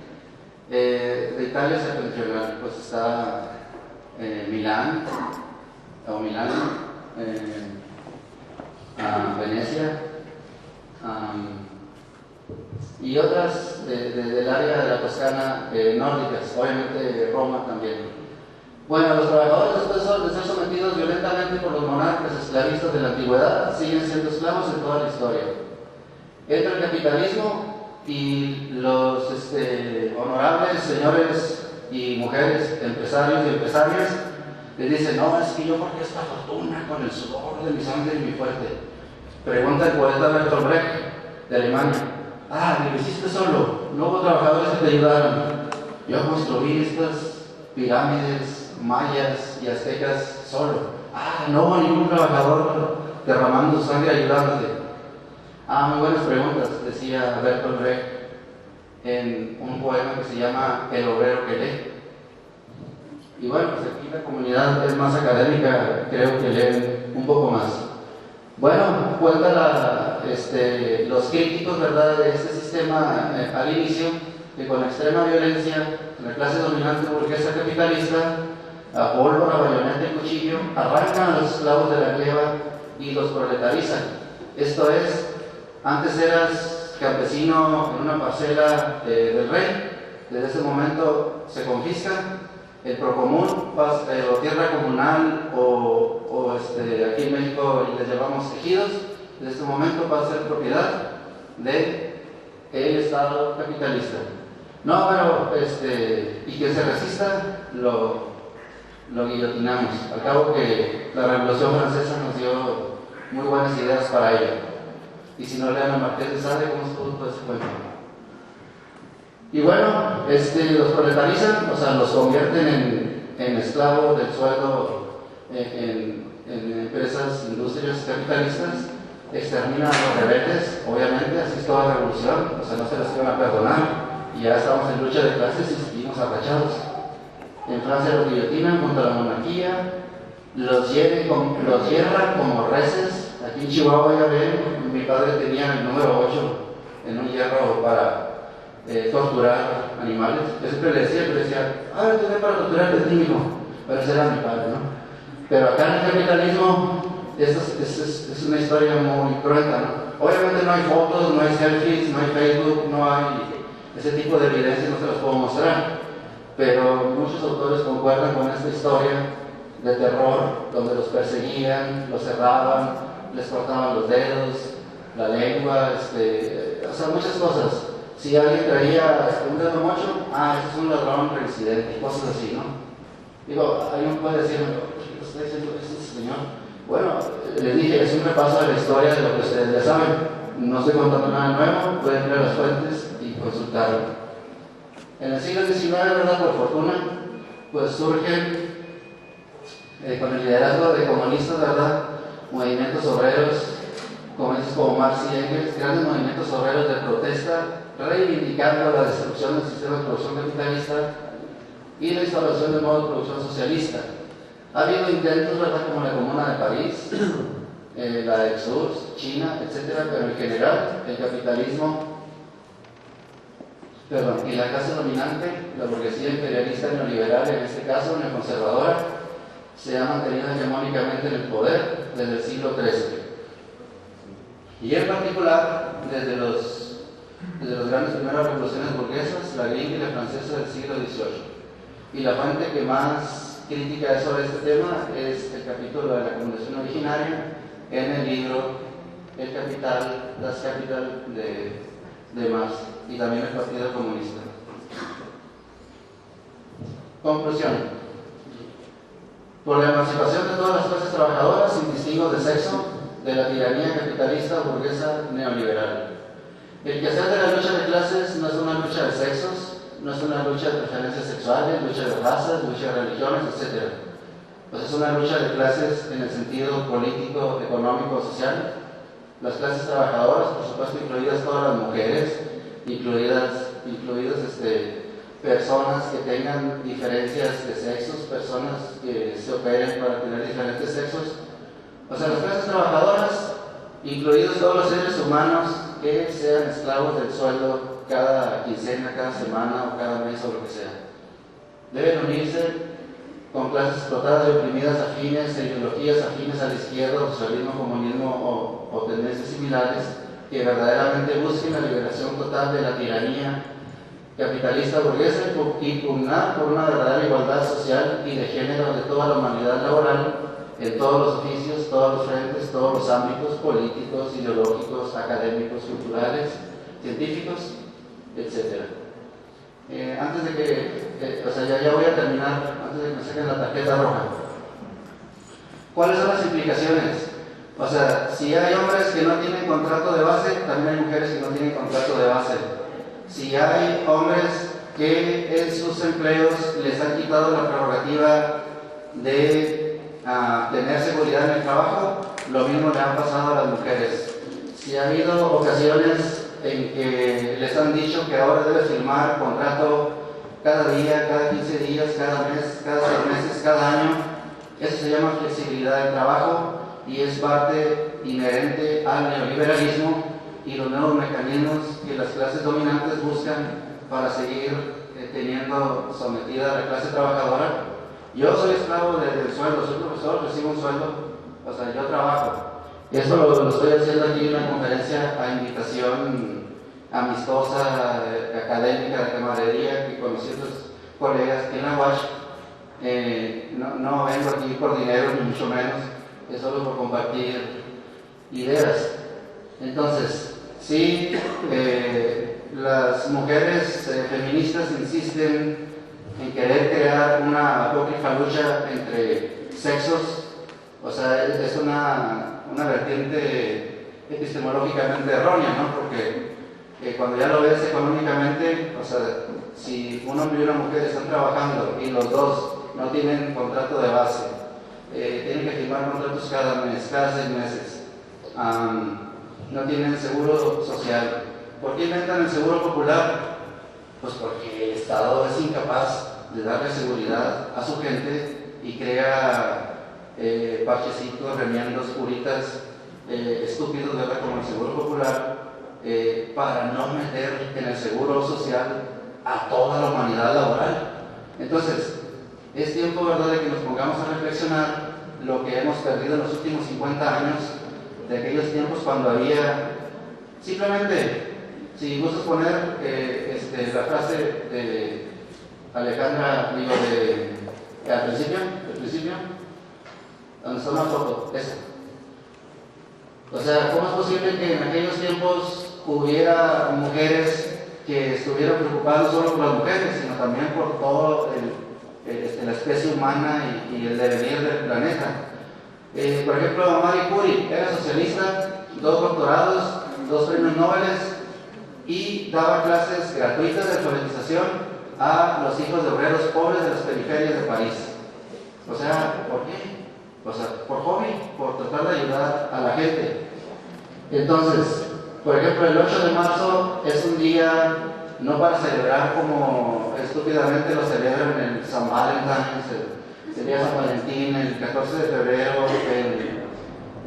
De Italia septentrional, pues está Milán, Venecia, y otras del área de la Toscana nórdicas, obviamente Roma también. Bueno, los trabajadores, después de ser sometidos violentamente por los monarcas esclavistas de la antigüedad, siguen siendo esclavos en toda la historia. Entra el capitalismo y los honorables señores y mujeres, empresarios y empresarias, les dicen: no, es que yo porque esta fortuna con el sudor de mi sangre y mi fuerte. Pregunta el poeta Bertolt Brecht de Alemania: ni lo hiciste solo, no hubo trabajadores que te ayudaron. Yo construí estas pirámides mayas y aztecas solo. No hubo ningún trabajador derramando su sangre ayudándote. Muy buenas preguntas, decía Bertolt Brecht en un poema que se llama El obrero que lee. Y bueno, pues aquí la comunidad es más académica, creo que leen un poco más. Bueno, cuenta los críticos, ¿verdad?, de este sistema al inicio, que con extrema violencia, la clase dominante burguesa capitalista, a pólvora, bayoneta y cuchillo, arrancan a los esclavos de la gleba y los proletarizan. Esto es, antes eras campesino en una parcela del rey, desde ese momento se confisca el procomún o tierra comunal o aquí en México les llamamos ejidos. Desde este momento pasa a ser propiedad del Estado capitalista. No, pero y que se resista lo guillotinamos. Al cabo que la Revolución Francesa nos dio muy buenas ideas para ello. Y si no lean a Marqués de Sade, ¿cómo estuvo todo ese cuento? Y bueno, los proletarizan, o sea, los convierten en esclavos del sueldo en empresas, industrias capitalistas, exterminan a los rebeldes, obviamente, así es toda revolución, o sea, no se les iban a perdonar, y ya estamos en lucha de clases y seguimos agachados. En Francia los guillotinan contra la monarquía, los hierran como reses. Aquí en Chihuahua, ya ven, mi padre tenía el número 8 en un hierro para torturar animales. Yo siempre le decía, entonces para torturar a ti, hijo. Pero ese era mi padre, ¿no? Pero acá en el capitalismo, es una historia muy cruenta, ¿no? Obviamente no hay fotos, no hay selfies, no hay Facebook, no hay ese tipo de evidencia, no se los puedo mostrar. Pero muchos autores concuerdan con esta historia de terror, donde los perseguían, los cerraban, les cortaban los dedos, la lengua, o sea, muchas cosas. Si alguien traía un dedo mocho, ese es un ladrón reincidente, cosas así, ¿no? Digo, alguien puede decir, ¿qué está diciendo este señor? Bueno, les dije, es un repaso de la historia de lo que ustedes ya saben. No estoy contando nada nuevo, pueden ir a las fuentes y consultarlo. En el siglo XIX, ¿verdad? Por fortuna, pues surgen con el liderazgo de comunistas, ¿verdad? Movimientos obreros, como Marx y Engels, grandes movimientos obreros de protesta, reivindicando la destrucción del sistema de producción capitalista y la instalación del modo de producción socialista. Ha habido intentos, ¿verdad? Como la Comuna de París, la del Sur, China, etcétera, pero en general el capitalismo y la clase dominante, la burguesía imperialista neoliberal, en este caso neoconservadora, se ha mantenido hegemónicamente en el poder desde el siglo XIII. Y en particular, desde las grandes primeras revoluciones burguesas, la gringa y la francesa del siglo XVIII. Y la fuente que más crítica es sobre este tema es el capítulo de la acumulación originaria en el libro El Capital, Das Kapital de Marx, y también el Partido Comunista. Conclusión. Por la emancipación de todas las clases trabajadoras, sin distingo de sexo, de la tiranía capitalista burguesa neoliberal. El quehacer de la lucha de clases no es una lucha de sexos, no es una lucha de preferencias sexuales, lucha de razas, lucha de religiones, etc. Pues es una lucha de clases en el sentido político, económico, social. Las clases trabajadoras, por supuesto, incluidas todas las mujeres, incluidas personas que tengan diferencias de sexos, personas que se operen para tener diferentes sexos. O sea, las clases trabajadoras, incluidos todos los seres humanos que sean esclavos del sueldo cada quincena, cada semana o cada mes o lo que sea, deben unirse con clases explotadas y oprimidas afines a ideologías afines a la izquierda, socialismo, comunismo o tendencias similares, que verdaderamente busquen la liberación total de la tiranía capitalista burguesa y pugnar por una verdadera igualdad social y de género de toda la humanidad laboral en todos los oficios, todos los frentes, todos los ámbitos políticos, ideológicos, académicos, culturales, científicos, etc. Antes de que, ya voy a terminar, antes de que me saquen la tarjeta roja. ¿Cuáles son las implicaciones? O sea, si hay hombres que no tienen contrato de base, también hay mujeres que no tienen contrato de base. Si hay hombres que en sus empleos les han quitado la prerrogativa de tener seguridad en el trabajo, lo mismo le ha pasado a las mujeres. Si ha habido ocasiones en que les han dicho que ahora debe firmar contrato cada día, cada 15 días, cada mes, cada 6 meses, cada año, eso se llama flexibilidad del trabajo y es parte inherente al neoliberalismo y los nuevos mecanismos que las clases dominantes buscan para seguir teniendo sometida a la clase trabajadora. Yo soy esclavo del sueldo, soy profesor, recibo un sueldo, yo trabajo. Esto lo estoy haciendo aquí en una conferencia a invitación amistosa, académica, de camaradería, que conocí a otros colegas en la UASH. No vengo aquí por dinero, ni mucho menos, es solo por compartir ideas. Entonces, sí, las mujeres feministas insisten en querer crear una apócrifa lucha entre sexos, o sea, es una vertiente epistemológicamente errónea, ¿no? Porque cuando ya lo ves económicamente, o sea, si un hombre y una mujer están trabajando y los dos no tienen contrato de base, tienen que firmar contratos cada mes, cada 6 meses, no tienen seguro social. ¿Por qué inventan el seguro popular? Pues porque el Estado es incapaz de darle seguridad a su gente y crea parchecitos, remiendos, curitas estúpidos, ¿verdad? Como el seguro popular, para no meter en el seguro social a toda la humanidad laboral. Entonces, es tiempo, ¿verdad?, de que nos pongamos a reflexionar lo que hemos perdido en los últimos 50 años, de aquellos tiempos cuando había, simplemente, si gustas poner la frase de Alejandra, digo, al principio, donde está una foto, esa. O sea, ¿cómo es posible que en aquellos tiempos hubiera mujeres que estuvieran preocupadas no solo por las mujeres, sino también por todo la especie humana y el devenir del planeta? Por ejemplo, Marie Curie era socialista, 2 doctorados, 2 premios Nobel y daba clases gratuitas de alfabetización a los hijos de obreros pobres de las periferias de París. O sea, ¿por qué? O sea, por hobby, por tratar de ayudar a la gente. Entonces, por ejemplo, el 8 de marzo es un día no para celebrar como estúpidamente lo celebran en el San Valentín, el día de San Valentín, el 14 de febrero,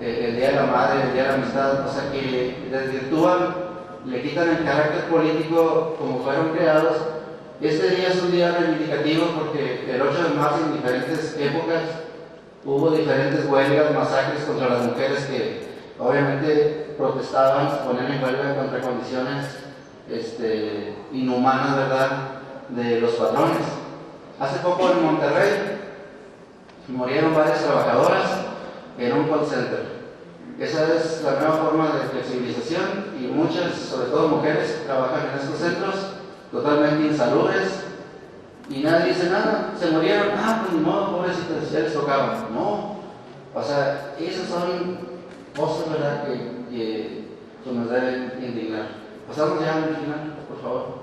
el Día de la Madre, el Día de la Amistad, o sea, que desvirtúan, le quitan el carácter político como fueron creados. Este día es un día reivindicativo porque el 8 de marzo en diferentes épocas hubo diferentes huelgas, masacres contra las mujeres que obviamente protestaban, se ponían en huelga contra condiciones inhumanas, ¿verdad?, de los patrones. Hace poco en Monterrey murieron varias trabajadoras en un call center. Esa es la nueva forma de flexibilización y muchas, sobre todo mujeres, trabajan en estos centros totalmente insalubres y nadie dice nada. Se murieron, pues ni modo, pobrecitas, ya les tocaba. No, o sea, esas son cosas, ¿verdad?, que nos deben indignar. Pasamos ya al final, por favor.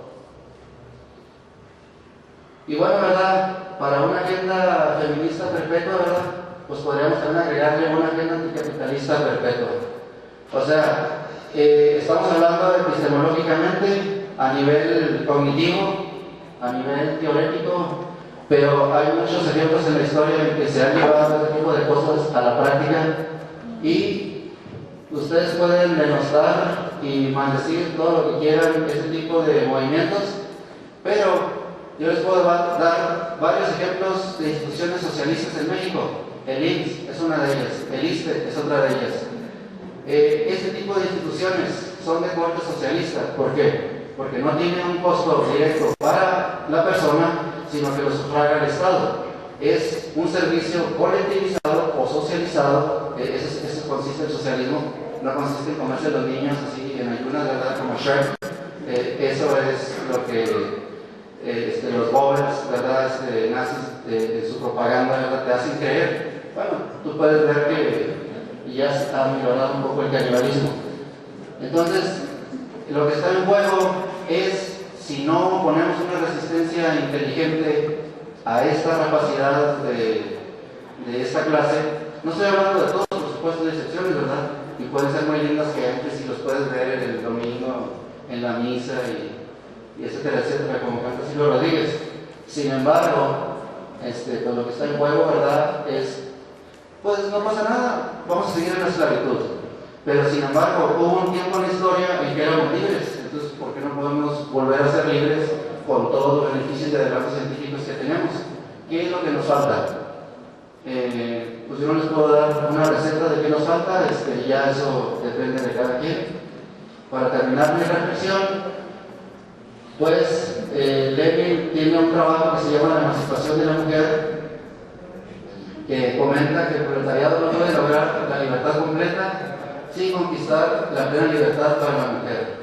Y bueno, ¿verdad?, para una agenda feminista perpetua, ¿verdad?, pues podríamos también agregarle una agenda anticapitalista perpetua. O sea, estamos hablando epistemológicamente, a nivel cognitivo, a nivel teórico, pero hay muchos ejemplos en la historia en que se han llevado este tipo de cosas a la práctica y ustedes pueden denostar y maldecir todo lo que quieran este tipo de movimientos, pero yo les puedo dar varios ejemplos de instituciones socialistas en México. El IMSS es una de ellas, el ISSSTE es otra de ellas. Este tipo de instituciones son de corte socialista. ¿Por qué? Porque no tiene un costo directo para la persona, sino que lo sufraga el Estado. Es un servicio colectivizado o socializado, eso consiste el socialismo, no consiste en comerse a los niños así en ayunas, ¿verdad?, como Shrek. Eso es lo que los Goebbels, ¿verdad?, nazis, en su propaganda, ¿verdad?, te hacen creer. Bueno, tú puedes ver que ya se ha mejorado un poco el canibalismo. Entonces, lo que está en juego es si no ponemos una resistencia inteligente a esta capacidad de esta clase. No estoy hablando de todos, por supuesto, de excepciones, ¿verdad?, y pueden ser muy lindas que antes si los puedes ver el domingo en la misa y etcétera, etcétera, como canta Silvio Rodríguez. Sin embargo, con lo que está en juego, ¿verdad?, es, pues no pasa nada, vamos a seguir en la esclavitud. Pero sin embargo, hubo un tiempo en la historia en que éramos libres, entonces ¿por qué no podemos volver a ser libres con todos los beneficios de adelantos científicos que tenemos? ¿Qué es lo que nos falta? Pues yo no les puedo dar una receta de qué nos falta, ya eso depende de cada quien. Para terminar mi reflexión, pues Lenin tiene un trabajo que se llama La emancipación de la mujer, que comenta que el proletariado no puede lograr la libertad completa sin conquistar la plena libertad para la mujer.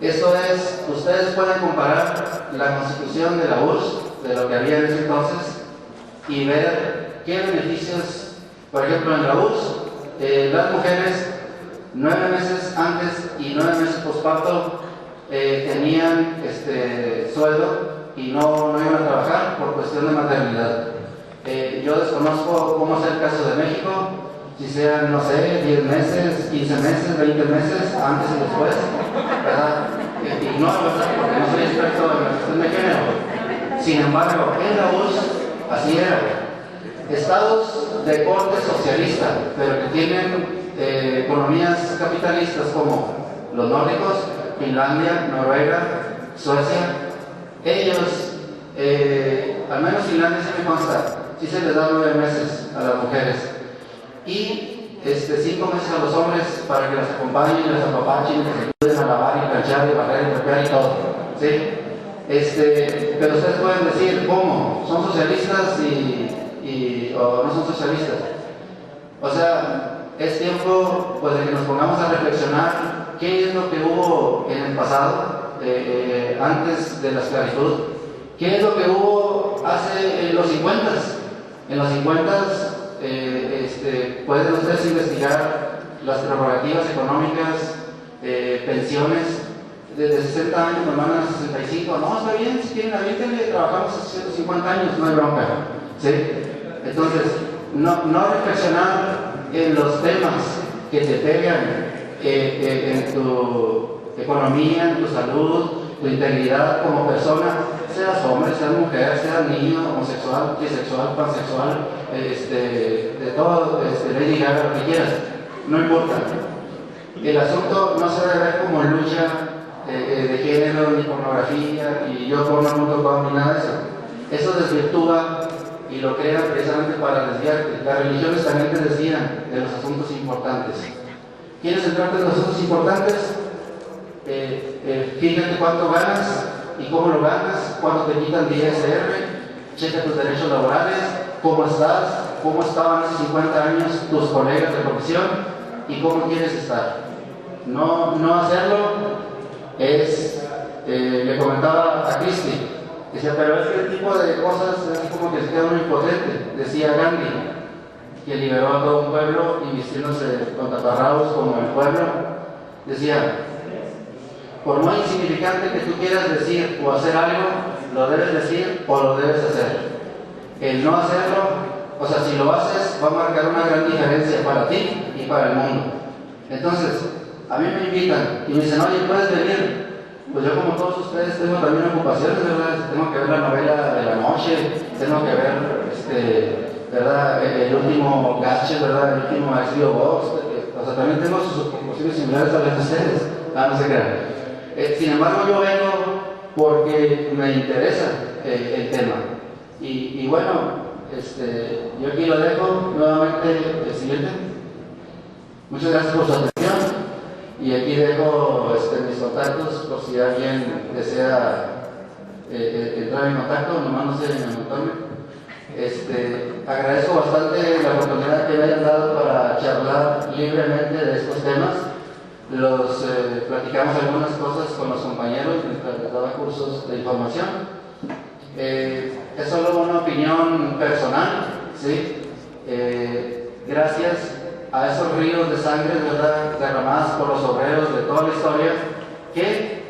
Esto es, ustedes pueden comparar la constitución de la URSS, de lo que había en ese entonces, y ver qué beneficios, por ejemplo, en la URSS, las mujeres 9 meses antes y 9 meses posparto tenían sueldo y no iban a trabajar por cuestión de maternidad. Yo desconozco cómo es el caso de México, si sean, no sé, 10 meses, 15 meses, 20 meses, antes y después, ¿verdad? Ignoro, ¿verdad? Porque no soy experto en la cuestión de género. Sin embargo, en la URSS así era. Estados de corte socialista, pero que tienen economías capitalistas como los nórdicos, Finlandia, Noruega, Suecia, ellos, al menos Finlandia sí me consta, sí se les da 9 meses a las mujeres y 5 meses a los hombres para que las acompañen, las apapachen, les ayuden a lavar y planchar y barrer y trapear y todo, ¿sí? Pero ustedes pueden decir, ¿cómo? ¿Son socialistas o no son socialistas? O sea, es tiempo pues, de que nos pongamos a reflexionar qué es lo que hubo en el pasado, antes de la esclavitud, qué es lo que hubo en los 50s. En los 50s pueden ustedes investigar las prerrogativas económicas, pensiones. Desde 60 años nos mandan a 65, no, está bien, si quieren, aviéntenle, trabajamos a 150 años, no hay bronca, ¿sí? Entonces, no reflexionar en los temas que te pegan en tu economía, en tu salud, tu integridad como persona, seas hombre, seas mujer, seas niño, homosexual, bisexual, pansexual, de todo, Lady Gaga, lo que quieras, no importa. El asunto no se debe ver como lucha de género, ni pornografía, y yo porno.com, ni nada de eso. Eso desvirtúa y lo crean precisamente para desviarte. Las religiones también te desvían de los asuntos importantes. ¿Quieres centrarte en los asuntos importantes? Fíjate cuánto ganas y cómo lo ganas, cuánto te quitan de ISR, checa tus derechos laborales, cómo estás, cómo estaban hace 50 años tus colegas de profesión y cómo quieres estar. No hacerlo es, le comentaba a Cristi, decía, pero es que el tipo de cosas es así como que se queda uno impotente. Decía Gandhi, que liberó a todo un pueblo y vistiéndose con taparrabos como el pueblo, decía, por muy insignificante que tú quieras decir o hacer algo, lo debes decir o lo debes hacer. El no hacerlo, o sea, si lo haces, va a marcar una gran diferencia para ti y para el mundo. Entonces, a mí me invitan y me dicen, oye, ¿puedes venir? Pues yo, como todos ustedes, tengo también ocupaciones, ¿verdad? Tengo que ver la novela de la noche, tengo que ver, ¿verdad? El último Gadget, ¿verdad? El último HBO Box, o sea, también tengo sus ocupaciones similares a las de ustedes. No se crean. Sin embargo, yo vengo porque me interesa el tema. Y bueno, yo aquí lo dejo nuevamente el siguiente. Muchas gracias por su atención. Y aquí dejo mis contactos por si alguien desea entrar en contacto, nomás no sé anotarme. Agradezco bastante la oportunidad que me hayan dado para charlar libremente de estos temas. Platicamos algunas cosas con los compañeros mientras les daba cursos de información. Es solo una opinión personal, ¿sí? Gracias a esos ríos de sangre, ¿verdad?, derramadas por los obreros de toda la historia, que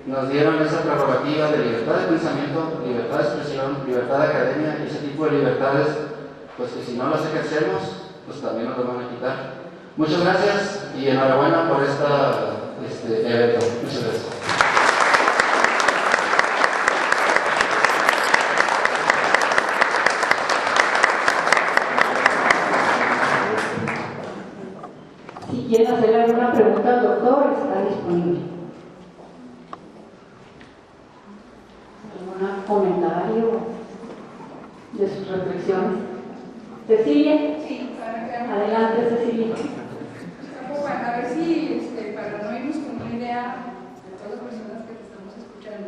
nos dieron esa prerrogativa de libertad de pensamiento, libertad de expresión, libertad de academia y ese tipo de libertades, pues que si no las ejercemos, pues también nos lo van a quitar. Muchas gracias y enhorabuena por este evento. Muchas gracias. Si quieren hacerle alguna pregunta al doctor, está disponible. ¿Algún comentario de sus reflexiones? Cecilia. Sí, Adelante, Cecilia. Bueno, a ver si, para no irnos con una idea de todas las personas que te estamos escuchando,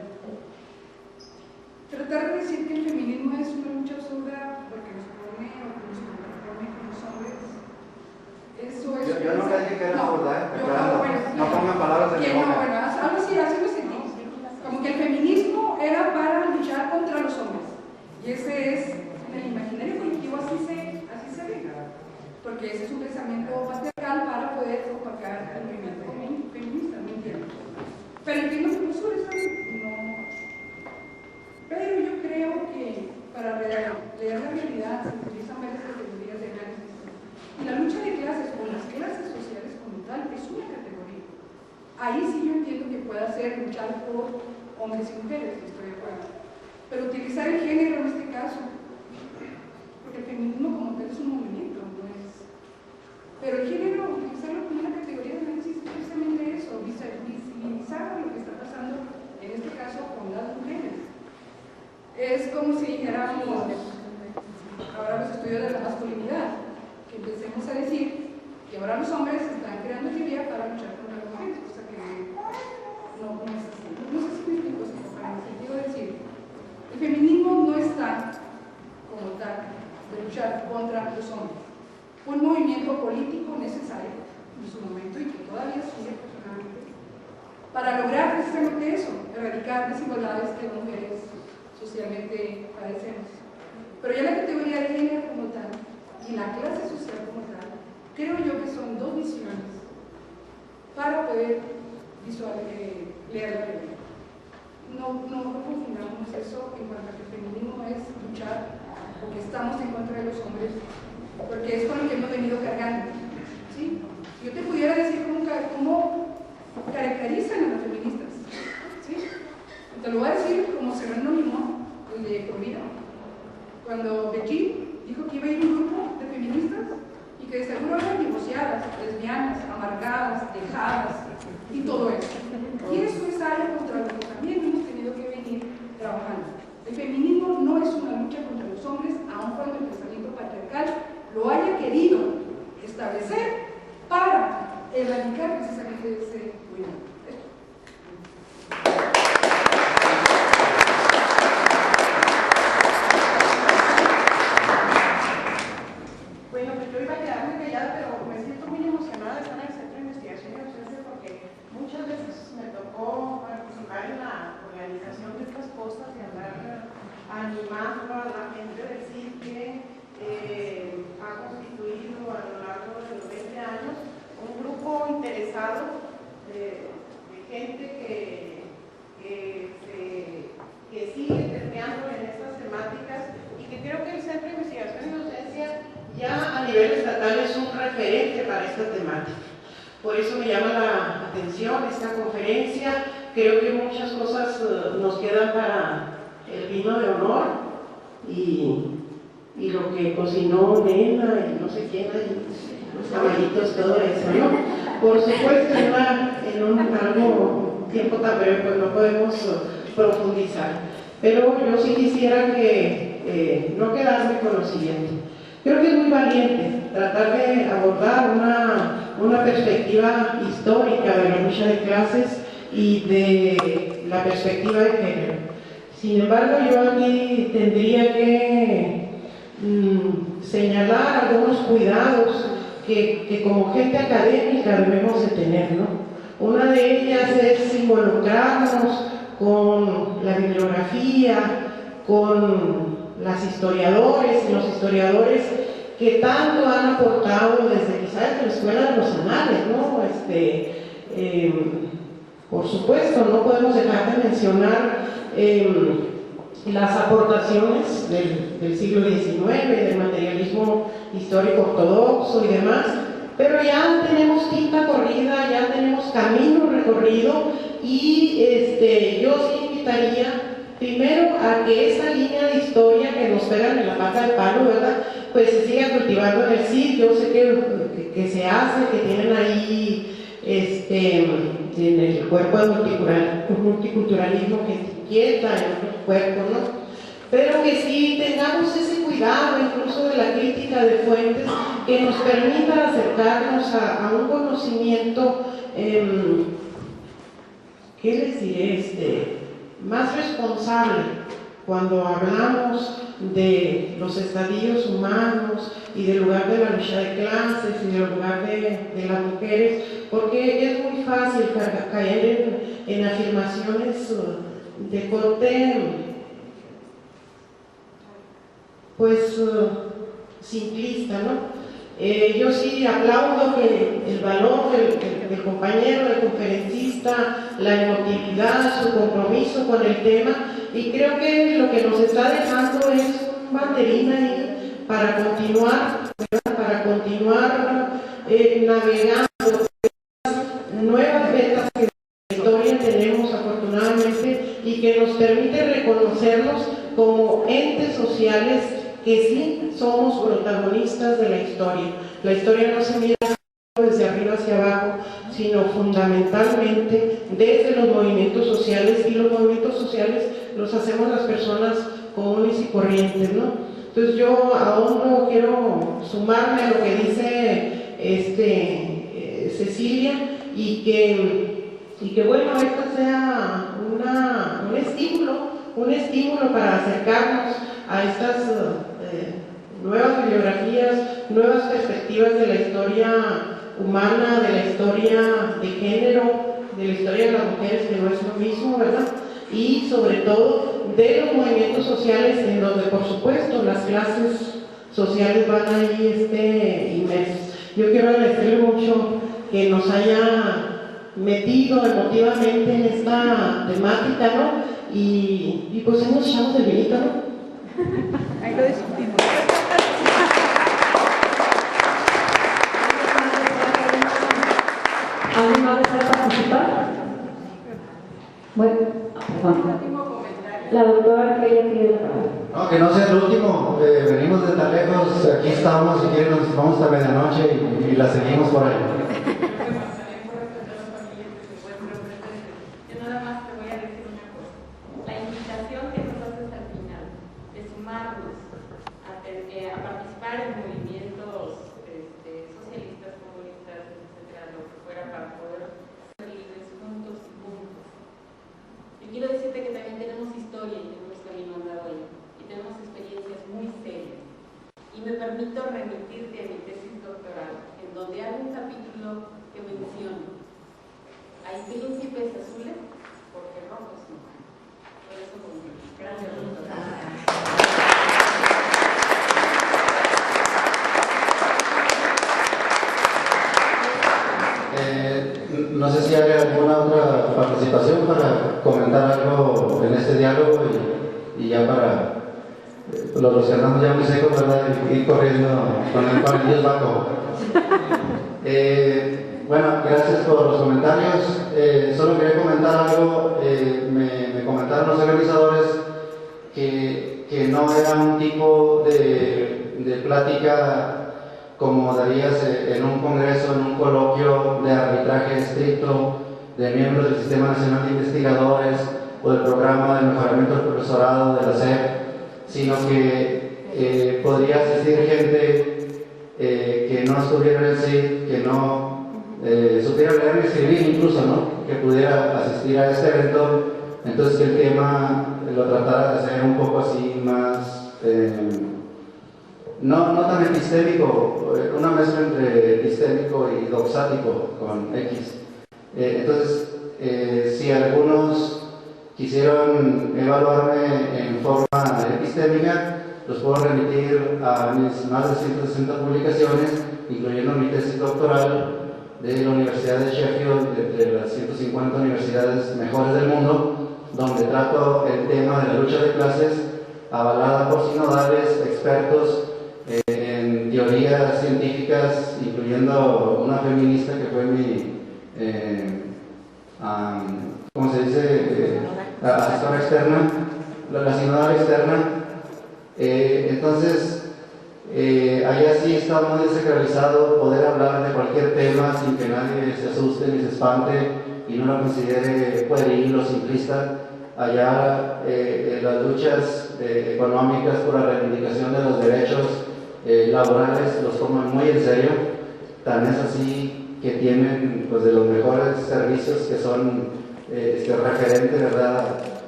tratar de decir que el feminismo es una lucha absurda porque nos pone o que nos propone con los hombres. Eso es. Yo nunca dije que era absurda, no pongan palabras de mi boca. Bueno, algo así lo sentí. Como que el feminismo era para luchar contra los hombres. Y ese es, en el imaginario colectivo, así se ve. Porque ese es un pensamiento patriarcal para poder opacar ataca al movimiento feminista, no entiendo. Pero entiendo su postura, no. Pero yo creo que para leer la realidad se utilizan varias categorías de análisis. Y la lucha de clases o las clases sociales como tal es una categoría. Ahí sí yo entiendo que pueda ser luchar por hombres y mujeres, estoy de acuerdo. Pero utilizar el género en este caso, porque el feminismo como tal es un movimiento, no es. Pero el género, utilizarlo como una categoría de análisis es precisamente eso, visibilizar lo que está pasando, en este caso con las mujeres. Es como si dijéramos, ahora los estudios de la masculinidad, que empecemos a decir que ahora los hombres están creando teoría para luchar contra las mujeres, cosa que no es así. No sé si me explico, sino para el sentido de decir, el feminismo no está como tal de luchar contra los hombres. Un movimiento político necesario en su momento y que todavía sigue personalmente para lograr precisamente eso, erradicar desigualdades que las mujeres socialmente padecemos. Pero ya la categoría de género como tal y la clase social como tal, creo yo que son dos visiones para poder leer la realidad. No confundamos eso en cuanto a que el feminismo es luchar porque estamos en contra de los hombres, porque es con lo que hemos venido cargando, ¿sí? Yo te pudiera decir cómo caracterizan a las feministas, ¿sí? Te lo voy a decir como Serrano Limón, el de Provida, cuando Beijing dijo que iba a ir un grupo de feministas y que de seguro eran divorciadas, lesbianas, amargadas, dejadas y todo eso. Y eso es algo contra lo que también hemos tenido que venir trabajando. El feminismo no es una lucha contra los hombres, aun cuando el pensamiento patriarcal lo haya querido establecer para erradicar precisamente ese movimiento. Bueno, pues yo iba a quedarme callada, pero me siento muy emocionada de estar en el Centro de Investigación y Docencia porque muchas veces me tocó participar en la organización de estas cosas y andar animando a la gente del CID que ha constituido a lo largo de los 20 años un grupo interesado de gente que sigue terpeando en estas temáticas y que creo que el Centro de Investigación y Docencia ya a nivel estatal es un referente para esta temática. Por eso me llama la atención esta conferencia. Creo que muchas cosas nos quedan para el vino de honor y lo que cocinó Nena y no sé quién, los caballitos, todo eso, ¿no? Por supuesto, en un tiempo tan breve pues no podemos profundizar. Pero yo sí quisiera que no quedarme con lo siguiente. Creo que es muy valiente tratar de abordar una perspectiva histórica de la lucha de clases y de la perspectiva de género. Sin embargo, yo aquí tendría que señalar algunos cuidados que como gente académica debemos de tener, ¿no? Una de ellas es involucrarnos con la bibliografía, con las historiadores y los historiadores que tanto han aportado desde quizás la Escuela de los Anales, ¿no? Por supuesto, no podemos dejar de mencionar las aportaciones del siglo XIX, del materialismo histórico ortodoxo y demás, pero ya tenemos tinta corrida, ya tenemos camino recorrido y yo sí invitaría primero a que esa línea de historia que nos pegan en la pata del palo, ¿verdad? Pues se siga cultivando en el CID. Yo sé que se hace, que tienen ahí en el cuerpo de multiculturalismo que se inquieta en otros cuerpos, ¿no? Pero que sí tengamos ese cuidado incluso de la crítica de fuentes que nos permita acercarnos a un conocimiento, ¿qué les diré? Más responsable cuando hablamos de los estadios humanos y del lugar de la lucha de clases y del lugar de las mujeres, porque es muy fácil caer en afirmaciones de corte pues simplista, ¿no? Yo sí aplaudo que el valor del compañero, del conferencista, la emotividad, su compromiso con el tema, y creo que lo que nos está dejando es un banderín ahí para continuar, ¿verdad? Para continuar navegando nuevas vetas que en la historia tenemos afortunadamente y que nos permite reconocernos como entes sociales que sí somos protagonistas de la historia. La historia no se mira desde arriba hacia abajo, sino fundamentalmente desde los movimientos sociales, y los movimientos sociales los hacemos las personas comunes y corrientes, ¿no? Entonces yo aún no quiero sumarme a lo que dice Cecilia, y que bueno, esta sea un estímulo para acercarnos a estas nuevas bibliografías, nuevas perspectivas de la historia humana, de la historia de género, de la historia de las mujeres, que no es lo mismo, ¿verdad? Y sobre todo de los movimientos sociales, en donde por supuesto las clases sociales van ahí inmersas. Yo quiero agradecerle mucho que nos haya metido emotivamente en esta temática, ¿no? Y pues hemos echado el vinito, ¿no? Ahí lo discutimos. ¿Alguien más desea participar? Bueno, perdón. La doctora que ella tiene la palabra. No, que no sea el último, venimos de tan lejos, aquí estamos, si quieren nos vamos hasta medianoche y la seguimos por ahí. Yo nada más te voy a decir una cosa, la invitación que nos haces al final, de sumarnos a participar en movimientos socialistas, comunistas, etcétera, lo que fuera, para poder ser libres juntos y juntos. Yo quiero decirte que también tenemos historia y tenemos camino andado ahí, y tenemos experiencias muy serias. Y me permito remitirte a mi tesis doctoral, en donde hay un capítulo que menciona: hay príncipes azules porque rojos no hay. Por eso, gracias, doctora. No sé si hay alguna otra participación para comentar algo en este diálogo y ya para los que andamos ya muy secos, ¿verdad? Ir corriendo con el Dios bajo. Bueno, gracias por los comentarios. Solo quería comentar algo. Me comentaron los organizadores que no era un tipo de plática como darías en un congreso, en un coloquio de arbitraje estricto de miembros del Sistema Nacional de Investigadores o del Programa de Mejoramiento del Profesorado de la SEP, sino que podría asistir gente que no estuviera en el CID, que no supiera leer ni escribir incluso, ¿no? Que pudiera asistir a este evento. Entonces que el tema lo tratara de hacer un poco así más no tan epistémico, una mezcla entre epistémico y doxático con X. Entonces, si algunos quisieron evaluarme en forma epistémica, los puedo remitir a mis más de 160 publicaciones, incluyendo mi tesis doctoral de la Universidad de Sheffield, de las 150 universidades mejores del mundo, donde trato el tema de la lucha de clases, avalada por sinodales, expertos en teorías científicas, incluyendo una feminista que fue mi, ¿cómo se dice? La asesora externa, la sinodal externa. Entonces, allá sí está muy desacralizado poder hablar de cualquier tema sin que nadie se asuste ni se espante y no lo considere pueril o simplista. Allá las luchas económicas por la reivindicación de los derechos laborales los toman muy en serio. Tan es así que tienen pues, de los mejores servicios que son referentes, ¿verdad?,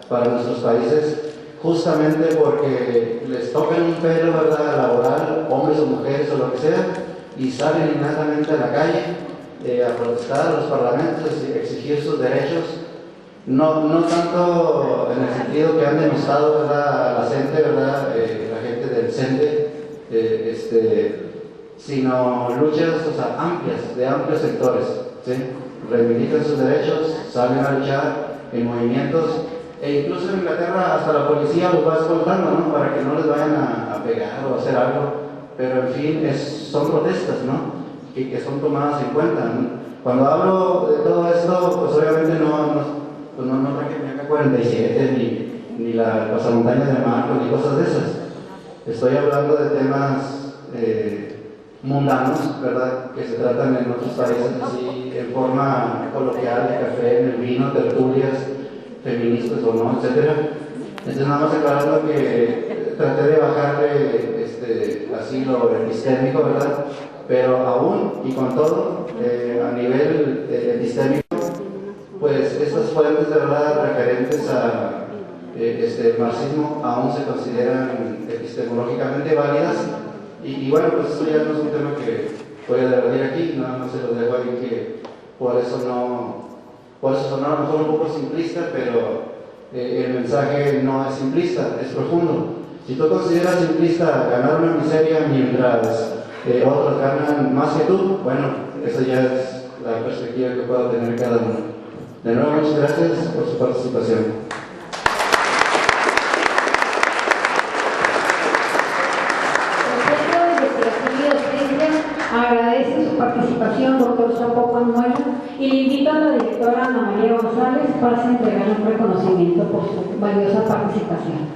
para nuestros países, justamente porque les tocan un pelo, ¿verdad?, laboral, hombres o mujeres o lo que sea, y salen inmediatamente a la calle a protestar a los parlamentos, exigir sus derechos. No tanto en el sentido que han denostado, ¿verdad?, a la gente, ¿verdad?, la gente del CENTE, sino luchas, o sea, amplias, de amplios sectores, ¿sí? Reivindican sus derechos, salen a luchar en movimientos, e incluso en Inglaterra hasta la policía los va escoltando, ¿no? Para que no les vayan a pegar o a hacer algo, pero en fin, son protestas, ¿no? Que son tomadas en cuenta, ¿no? Cuando hablo de todo esto, pues obviamente no traje mi AK-47 ni la pasamontaña de Marcos ni cosas de esas. Estoy hablando de temas mundanos, ¿verdad? Que se tratan en otros países así, en forma coloquial, de café, en el vino, tertulias, feministas o no, etc. Entonces nada más aclarando que traté de bajarle así lo epistémico, ¿verdad? Pero aún y con todo, a nivel epistémico, pues estas fuentes de verdad referentes a el marxismo aún se consideran epistemológicamente válidas y bueno, pues eso ya no es un tema que voy a debatir aquí, nada más se lo dejo ahí que por eso sonó a lo mejor un poco simplista, pero el mensaje no es simplista, es profundo. Si tú consideras simplista ganar una miseria mientras otros ganan más que tú, bueno, esa ya es la perspectiva que pueda tener cada uno. De nuevo, muchas gracias por su participación. Agradece su participación, doctor Zapopan Muela, y le invito a la directora Ana María González para entregar un reconocimiento por su valiosa participación.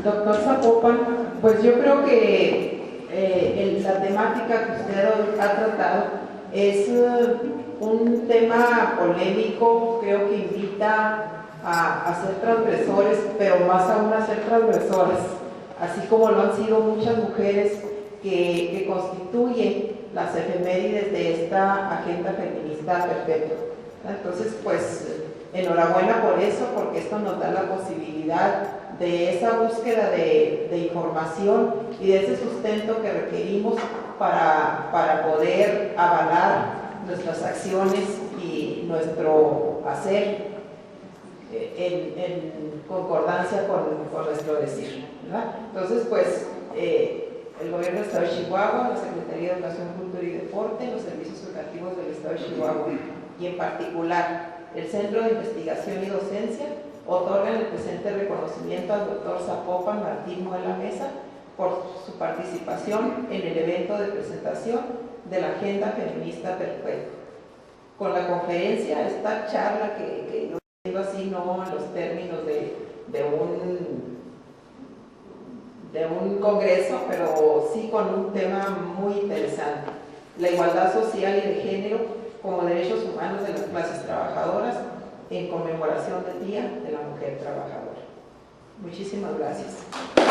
Doctor Zapopan, pues yo creo que la temática que usted ha tratado es un tema polémico, creo que invita a ser transgresores, pero más aún a ser transgresores, así como lo han sido muchas mujeres que constituyen las efemérides de esta agenda feminista perpetua. Entonces, pues, enhorabuena por eso, porque esto nos da la posibilidad de esa búsqueda de información y de ese sustento que requerimos para poder avalar nuestras acciones y nuestro hacer en concordancia con nuestro decir, ¿verdad? Entonces, pues, el Gobierno del Estado de Chihuahua, la Secretaría de Educación, Cultura y Deporte, los servicios educativos del Estado de Chihuahua y en particular el Centro de Investigación y Docencia otorgan el presente reconocimiento al doctor Zapopan Martín Muela Mesa por su participación en el evento de presentación de la Agenda Feminista Perpetua. Con la conferencia, esta charla que yo digo así, no en los términos de un congreso, pero sí con un tema muy interesante: la igualdad social y de género como derechos humanos de las clases trabajadoras en conmemoración del Día de la Mujer Trabajadora. Muchísimas gracias.